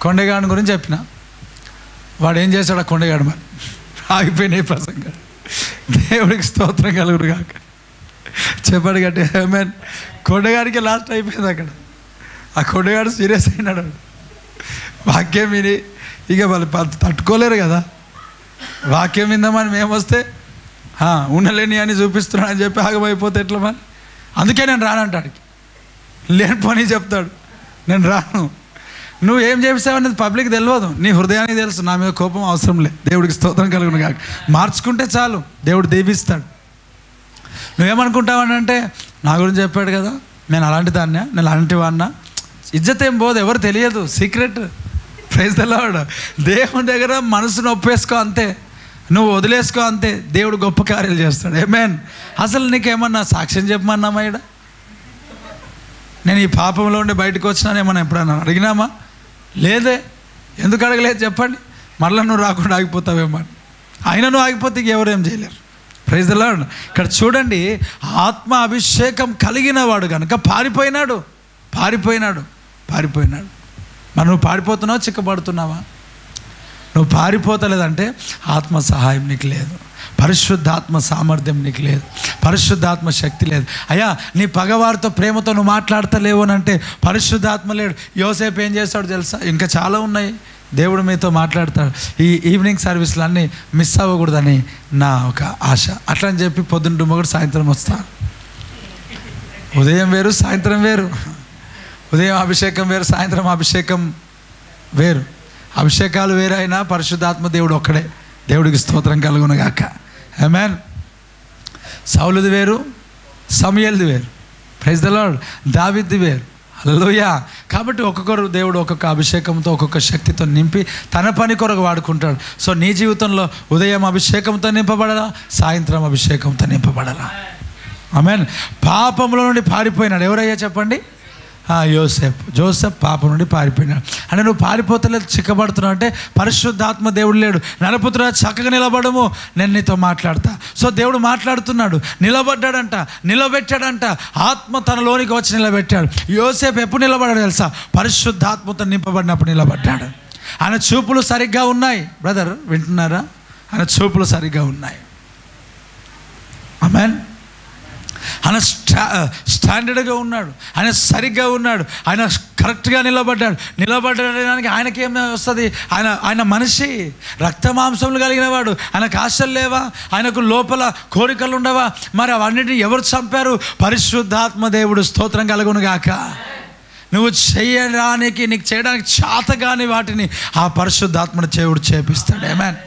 కొండగాడు గురించి చెప్పిన. వాడు ఏం చేశాడు? ఆ కొండగాడు మరి ఆగిపోయినాయి ప్రసంగం. దేవుడికి స్తోత్రం కలుగును గాక. చెప్పాడు గట్టి ఆమేన్. కొండగాడికి లాస్ట్ అయిపోయింది అక్కడ. ఆ కొండగాడు సీరియస్ అయినాడు. వాక్యం విని ఇక వాళ్ళు తట్టుకోలేరు కదా. వాక్యం విందామని మేము వస్తే ఉండలేని అని చూపిస్తున్నాడు అని చెప్పి ఆగమైపోతే ఎట్లా మరి? అందుకే నేను రానంటాడికి లేని పని చెప్తాడు, నేను రాను. నువ్వు ఏం చేపిస్తావనేది పబ్లిక్ తెలియదు, నీ హృదయానికి తెలుసు. నా మీద కోపం అవసరం లేదు. దేవుడికి స్తోత్రం కలుగును కాక. మార్చుకుంటే చాలు, దేవుడు దీవిస్తాడు. నువ్వేమనుకుంటావనంటే నా గురించి చెప్పాడు కదా, నేను అలాంటి దాన్నే, నేను అలాంటి వాడినా, ఇజ్జత్ ఏం పోదు, ఎవరు తెలియదు, సీక్రెట్. Praise the lord. దేవుని దగ్గర మనసును ఒప్పేసుకో అంతే. నువ్వు వదిలేసుకో అంతే, దేవుడు గొప్ప కార్యాలు చేస్తాడు. ఆమేన్. అసలు నీకేమన్నా సాక్ష్యం చెప్పమన్నామా? ఈడ నేను ఈ పాపంలో ఉండి బయటకు వచ్చినానేమన్నా ఎప్పుడన్నా అడిగినామా? లేదే. ఎందుకు అడగలేదు చెప్పండి? మళ్ళీ నువ్వు రాకుండా ఆగిపోతావేమో. అయినా నువ్వు ఆగిపోతే ఎవరేం చేయలేరు. Praise the Lord. ఇక్కడ చూడండి, ఆత్మ అభిషేకం కలిగిన వాడు కనుక పారిపోయినాడు. మరి నువ్వు పారిపోతున్నావా, చిక్కబడుతున్నావా? నువ్వు పారిపోతలేదంటే ఆత్మ సహాయం నీకు లేదు, పరిశుద్ధాత్మ సామర్థ్యం నీకు లేదు, పరిశుద్ధాత్మ శక్తి లేదు. అయ్యా, నీ పగవారితో ప్రేమతో నువ్వు మాట్లాడతలేవు అని అంటే పరిశుద్ధాత్మ లేడు. యోసేపు ఏం చేస్తాడు తెలుసా? ఇంకా చాలా ఉన్నాయి. దేవుడు మీతో మాట్లాడతాడు. ఈ ఈవినింగ్ సర్వీస్లు అన్నీ మిస్ అవ్వకూడదని నా ఒక ఆశ. అట్లా అని చెప్పి పొద్దున్న కూడా సాయంత్రం వస్తాను. ఉదయం వేరు, సాయంత్రం వేరు. ఉదయం అభిషేకం వేరు, సాయంత్రం అభిషేకం వేరు. అభిషేకాలు వేరైనా పరిశుద్ధాత్మ దేవుడు ఒక్కడే. దేవుడికి స్తోత్రం కలుగునుగాక. ఆమేన్. సౌలుది వేరు, సమూయేలుది వేరు. Praise the lord. దావీదుది వేరు. హల్లెలూయా. కాబట్టి ఒక్కొక్కరు దేవుడు ఒక్కొక్క అభిషేకంతో, ఒక్కొక్క శక్తితో నింపి తన పని కొరకు వాడుకుంటాడు. సో నీ జీవితంలో ఉదయం అభిషేకంతో నింపబడాలా, సాయంత్రం అభిషేకంతో నింపబడాలా. ఆమేన్. పాపంలో నుండి పారిపోయినాడు. ఎవరయ్యా చెప్పండి? జోసెఫ్ పాపం నుండి పారిపోయినాడు. అంటే నువ్వు పారిపోతలేదు, చిక్కబడుతున్నావు అంటే పరిశుద్ధాత్మ దేవుడు లేడు. నరపుత్రుడా, చక్కగా నిలబడము, నేను నీతో మాట్లాడతా. సో దేవుడు మాట్లాడుతున్నాడు. నిలబెట్టాడంట. ఆత్మ తనలోనికి వచ్చి నిలబెట్టాడు. యోసేపు ఎప్పుడు నిలబడ్డాడు తెలుసా? పరిశుద్ధాత్మతో నింపబడినప్పుడు నిలబడ్డాడు. ఆయన చూపులు సరిగ్గా ఉన్నాయి. బ్రదర్ వింటున్నారా? ఆయన చూపులు సరిగ్గా ఉన్నాయి. ఆమేన్. ఆయన స్టాండర్డ్గా ఉన్నాడు, ఆయన సరిగ్గా ఉన్నాడు, ఆయన కరెక్ట్గా నిలబడడానికి ఆయనకేం వస్తుంది? ఆయన మనిషి, రక్తమాంసములు కలిగిన వాడు. ఆయనకు ఆశలు లేవా? ఆయనకు లోపల కోరికలు ఉండవా? మరి అవన్నిటిని ఎవరు చంపారు? పరిశుద్ధాత్మ దేవుడు. స్తోత్రం కలుగును గాక. నువ్వు చేయడానికి, నీకు చేయడానికి చేతగాని వాటిని ఆ పరిశుద్ధాత్మను దేవుడు చేపిస్తాడు. ఆమేన్.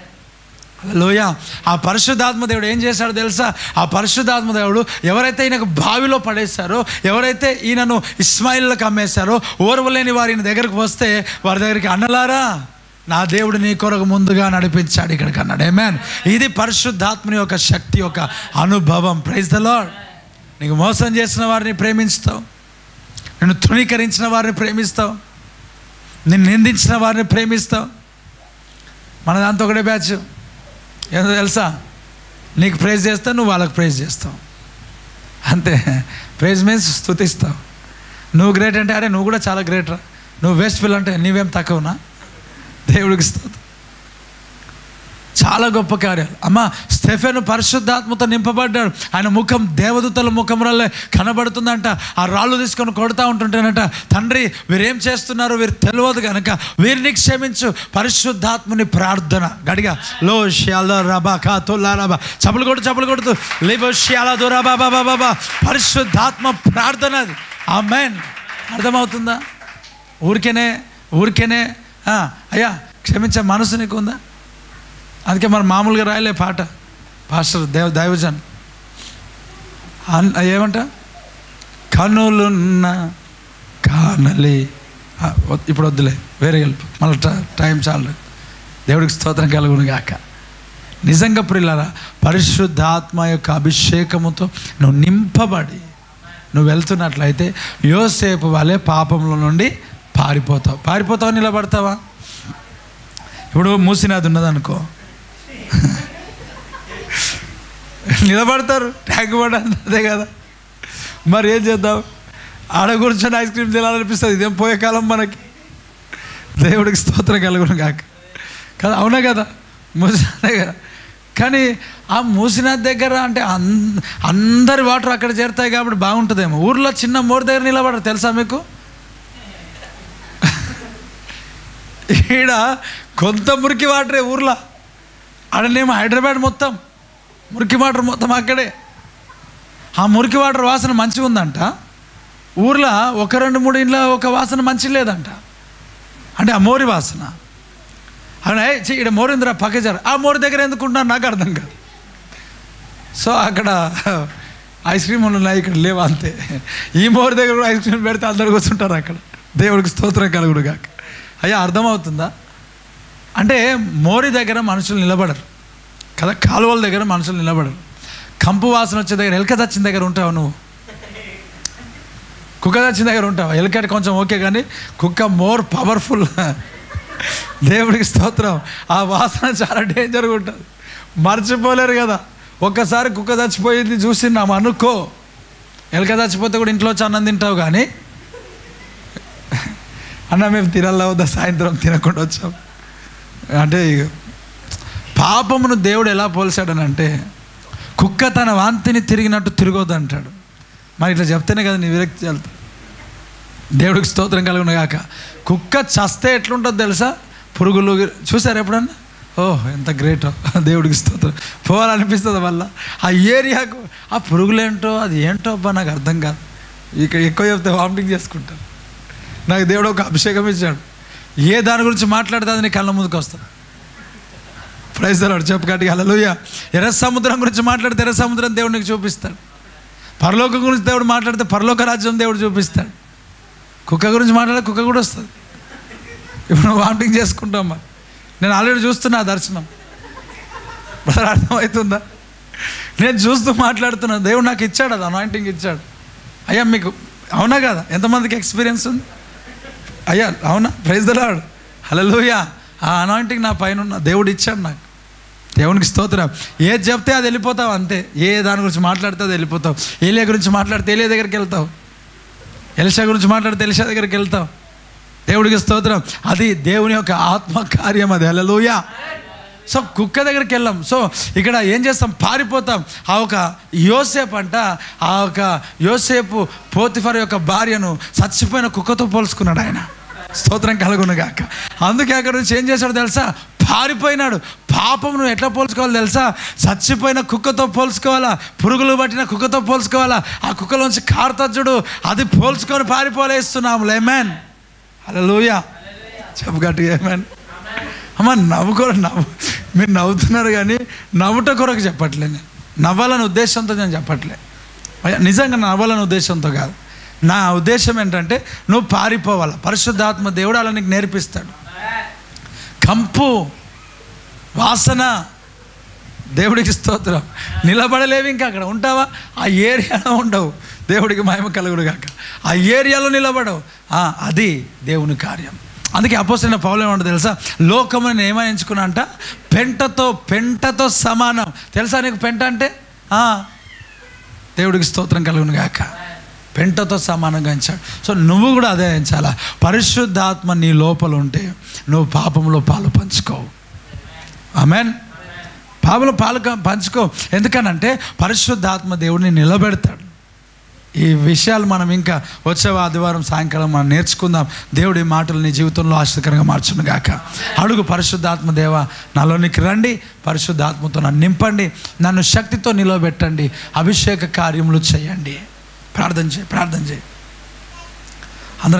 హల్లెలూయా. ఆ పరిశుద్ధాత్మ దేవుడు ఏం చేశాడో తెలుసా? ఆ పరిశుద్ధాత్మ దేవుడు ఎవరైతే ఈయనకు బావిలో పడేశారో, ఎవరైతే ఈయనను ఇస్మాయిల్లకు అమ్మేశారో, ఓర్వలేని వారిని దగ్గరకు వస్తే వారి దగ్గరికి, అన్నలారా, నా దేవుడు నీ కొరకు ముందుగా నడిపించాడు ఇక్కడికి అన్నాడు. ఆమేన్. ఇది పరిశుద్ధాత్మని యొక్క శక్తి, యొక్క అనుభవం. Praise the Lord. నీకు మోసం చేసిన వారిని ప్రేమిస్తావు, నిన్ను తృణీకరించిన వారిని ప్రేమిస్తావు, నిన్ను నిందించిన వారిని ప్రేమిస్తావు. మన దాంతో ఒకటే బ్యాచ్. ఏదో తెలుసా? నీకు ప్రైజ్ చేస్తావు, నువ్వు వాళ్ళకి ప్రైజ్ చేస్తావు. అంతే. ప్రైజ్ మీన్స్ స్తుతిస్తావు. నువ్వు గ్రేట్ అంటే, అరే నువ్వు కూడా చాలా గ్రేట్ రా, నువ్వు వేస్ట్ ఫీల్ అంటే నీవేం తక్కువనా? దేవుడికి స్తోత్రం. చాలా గొప్ప కార్యాలు. అమ్మ, స్టెఫెను పరిశుద్ధాత్మతో నింపబడ్డాడు. ఆయన ముఖం దేవదూతల ముఖంలో కనబడుతుందంట. ఆ రాళ్ళు తీసుకొని కొడుతూ ఉంటుంటేనంట, తండ్రి వీరేం చేస్తున్నారు, వీరు తెలియదు కనుక వీరిని క్షమించు. పరిశుద్ధాత్మని ప్రార్థన గడిగా లో షియాలో రబా కాతుల్లా రబా చప్పులు కొడుతూ లేబో షియాలా దూరా బాబా బాబా. పరిశుద్ధాత్మ ప్రార్థన అది. ఆమేన్. అర్థమవుతుందా? ఊరికేనే అయ్యా క్షమించే మనసు నీకు ఉందా? అందుకే మరి మామూలుగా రాయలే పాట. పాస్టర్ దైవజన్ ఏమంట? కనులున్న కానలే. ఇప్పుడు వద్దులే, వేరే గెలుపు, మళ్ళీ టైం చాలు. దేవుడికి స్తోత్రం కలుగును గాక. నిజంగా ప్రియులారా, పరిశుద్ధాత్మ యొక్క అభిషేకముతో నువ్వు నింపబడి నువ్వు వెళ్తున్నట్లయితే యోసేపు వాళ్ళే పాపంలో నుండి పారిపోతావా, నిలబడతావా? ఇప్పుడు మూసినది ఉన్నదనుకో, నిలబడతారు, ట్యాంక్ పడ అదే కదా. మరి ఏం చేద్దాం? ఆడ కూర్చొని ఐస్ క్రీమ్ తినాలనిపిస్తుంది. ఇదేం పోయే కాలం మనకి. దేవుడికి స్తోత్రం కలుగును కాక కదా. అవునా కదా? మూసినదే కదా. కానీ ఆ మూసిన దగ్గర అంటే అందరి వాటర్ అక్కడ చేరుతాయి కాబట్టి బాగుంటుందేమో. ఊర్లో చిన్న మోరు దగ్గర నిలబడరు తెలుసా మీకు? ఈడ కొంత మురికి వాటరే ఊర్లో. ఆడనేమో హైదరాబాద్ మొత్తం మురికి వాటర్ మొత్తం అక్కడే. ఆ మురికి వాటర్ వాసన మంచిగా ఉందంట. ఊర్లో 1-2-3 ఇంట్లో ఒక వాసన మంచి లేదంట. అంటే ఆ మోరి వాసన. అవునా? ఇక్కడ మోరిందిరా పక్కజారు. ఆ మోరి దగ్గర ఎందుకుంటున్నారు నాకు అర్థం కాదు. సో అక్కడ ఐస్ క్రీములు ఉన్నాయి, ఇక్కడ లేవు అంతే. ఈ మోరి దగ్గర కూడా ఐస్ క్రీమ్ పెడితే అందరు కూర్చుంటారు అక్కడ. దేవుడికి స్తోత్రం కలుగుడు కాక. అయ్యా అర్థమవుతుందా? అంటే మోరి దగ్గర మనుషులు నిలబడరు. కదా. కాలువల దగ్గర మనుషులు నిలబడరు. కంపు వాసన వచ్చే దగ్గర, ఎలుక చచ్చిన దగ్గర ఉంటావు నువ్వు, కుక్క చచ్చిన దగ్గర ఉంటావు. ఎలుక కొంచెం ఓకే, కానీ కుక్క మోర్ పవర్ఫుల్. దేవుడికి స్తోత్రం. ఆ వాసన చాలా డేంజర్గా ఉంటుంది, మర్చిపోలేరు కదా. ఒక్కసారి కుక్క చచ్చిపోయింది చూసినాం అనుకో, ఎలుక చచ్చిపోతే కూడా ఇంట్లో వచ్చి అన్నం తింటావు, కానీ అన్న మేము తినాలా వద్దా, సాయంత్రం తినకుండా వచ్చాం అంటే. పాపమును దేవుడు ఎలా పోల్చాడనంటే, కుక్క తన వాంతిని తిరిగినట్టు తిరగొద్దు అంటాడు. మరి ఇట్లా చెప్తేనే కదా నీ విరక్తి వెళ్తా. దేవుడికి స్తోత్రం కలుగును గాక. కుక్క చస్తే ఎట్లుంటుందో తెలుసా? పురుగులు చూసారు ఎప్పుడన్నా? ఓహ్ ఎంత గ్రేటో, దేవుడికి స్తోత్రం. పోవాలనిపిస్తుంది వల్ల ఆ ఏరియాకు. ఆ పురుగులేంటో అది ఏంటో అబ్బా నాకు అర్థం కాదు. ఇక ఎక్కువ చెప్తే వామిటింగ్ చేసుకుంటాను. నాకు దేవుడు ఒక అభిషేకం ఇచ్చాడు, ఏ దాని గురించి మాట్లాడితే అది నీ కళ్ళ ముందుకు వస్తుంది. Praise the Lord. చెప్పు గట్టిగా హల్లెలూయా. ఎర్ర సముద్రం గురించి మాట్లాడితే ఎర్ర సముద్రం దేవుడు నీకు చూపిస్తాడు. పరలోకం గురించి దేవుడు మాట్లాడితే పరలోక రాజ్యం దేవుడు చూపిస్తాడు. కుక్క గురించి మాట్లాడితే కుక్క కూడా వస్తుంది. ఇప్పుడు నువ్వు వామిటింగ్ చేసుకుంటామా? నేను ఆల్రెడీ చూస్తున్నా దర్శనం. బ్రదర్ అర్థమవుతుందా? నేను చూస్తూ మాట్లాడుతున్నా. దేవుడు నాకు ఇచ్చాడు, అది అనాయింటింగ్ ఇచ్చాడు. అయ్యా మీకు అవునా కదా? ఎంతమందికి ఎక్స్పీరియన్స్ ఉంది? అయ్యా అవునా? Praise the lord. హల్లెలూయా. ఆ అనాయింటింగ్ నా పైన దేవుడు ఇచ్చాడు నాకు. దేవునికి స్తోత్రం. ఏది చెప్తే అది వెళ్ళిపోతావు అంతే. ఏ దాని గురించి మాట్లాడితే అది వెళ్ళిపోతావు. ఏలియా గురించి మాట్లాడితే ఏలియా దగ్గరికి వెళ్తావు, ఎలీషా గురించి మాట్లాడితే ఎలీషా దగ్గరికి వెళ్తావు. దేవుడికి స్తోత్రం. అది దేవుని యొక్క ఆత్మ కార్యం, అది. హల్లెలూయా. సో కుక్క దగ్గరికి వెళ్ళాం. సో ఇక్కడ ఏం చేస్తాం? పారిపోతాం. ఆ ఒక యోసేపు అంట, ఆ ఒక యోసేపు పోతిఫర్ యొక్క భార్యను చచ్చిపోయిన కుక్కతో పోల్చుకున్నాడు ఆయన. స్తోత్రం కలుగును గాక. అందుకే అక్కడ నుంచి ఏం చేశాడు తెలుసా? పారిపోయినాడు. పాపం నువ్వు ఎట్లా పోల్చుకోవాలి తెలుసా? చచ్చిపోయిన కుక్కతో పోల్చుకోవాలా, పురుగులు పట్టిన కుక్కతో పోల్చుకోవాలా. ఆ కుక్కలోంచి కారుతజ్జుడు, అది పోల్చుకొని పారిపోలేస్తున్నాము. ఆమేన్. హల్లెలూయా. చెప్పు గట్టిగా ఆమేన్. అమ్మ మీరు నవ్వుతున్నారు, కానీ నవ్వుట కొరకు చెప్పట్లే. నేను నవ్వాలని ఉద్దేశంతో నేను చెప్పట్లే. నిజంగా నవ్వాలని ఉద్దేశంతో కాదు. నా ఉద్దేశం ఏంటంటే, నువ్వు పారిపోవాలి. పరిశుద్ధాత్మ దేవుడు అలా నీకు నేర్పిస్తాడు. కంపు వాసన, దేవుడికి స్తోత్రం. నిలబడలేవు, ఇంకా అక్కడ ఉంటావా? ఆ ఏరియాలో ఉండవు. దేవుడికి మహిమ కలుగును గాక. ఆ ఏరియాలో నిలబడవు. అది దేవుని కార్యం. అందుకే అపోస్తలుడైన పౌలు ఏమంటాడో తెలుసా? లోకమును నేను ఏమని ఎంచుకున్నా అంట? పెంటతో సమానం. తెలుసా నీకు పెంట అంటే? దేవుడికి స్తోత్రం కలుగును గాక. పెంటతో సమానంగా ఎంచాడు. సో నువ్వు కూడా అదే ఎంచాలా. పరిశుద్ధాత్మ నీ లోపల ఉంటే నువ్వు పాపంలో పాలు పంచుకోవు. ఆమేన్. పాపంలో పాలు పంచుకో. ఎందుకనంటే పరిశుద్ధాత్మ దేవుడిని నిలబెడతాడు. ఈ విషయాలు మనం ఇంకా వచ్చే ఆదివారం సాయంకాలం మనం నేర్చుకుందాం. దేవుడి మాటలు నీ జీవితంలో ఆశ్చర్యకరంగా మార్చును గాక. అడుగు, పరిశుద్ధాత్మ దేవ నాలోనికి రండి, పరిశుద్ధాత్మతో నన్ను నింపండి, నన్ను శక్తితో నిలబెట్టండి, అభిషేక కార్యములు చేయండి. ప్రార్థన చేయి.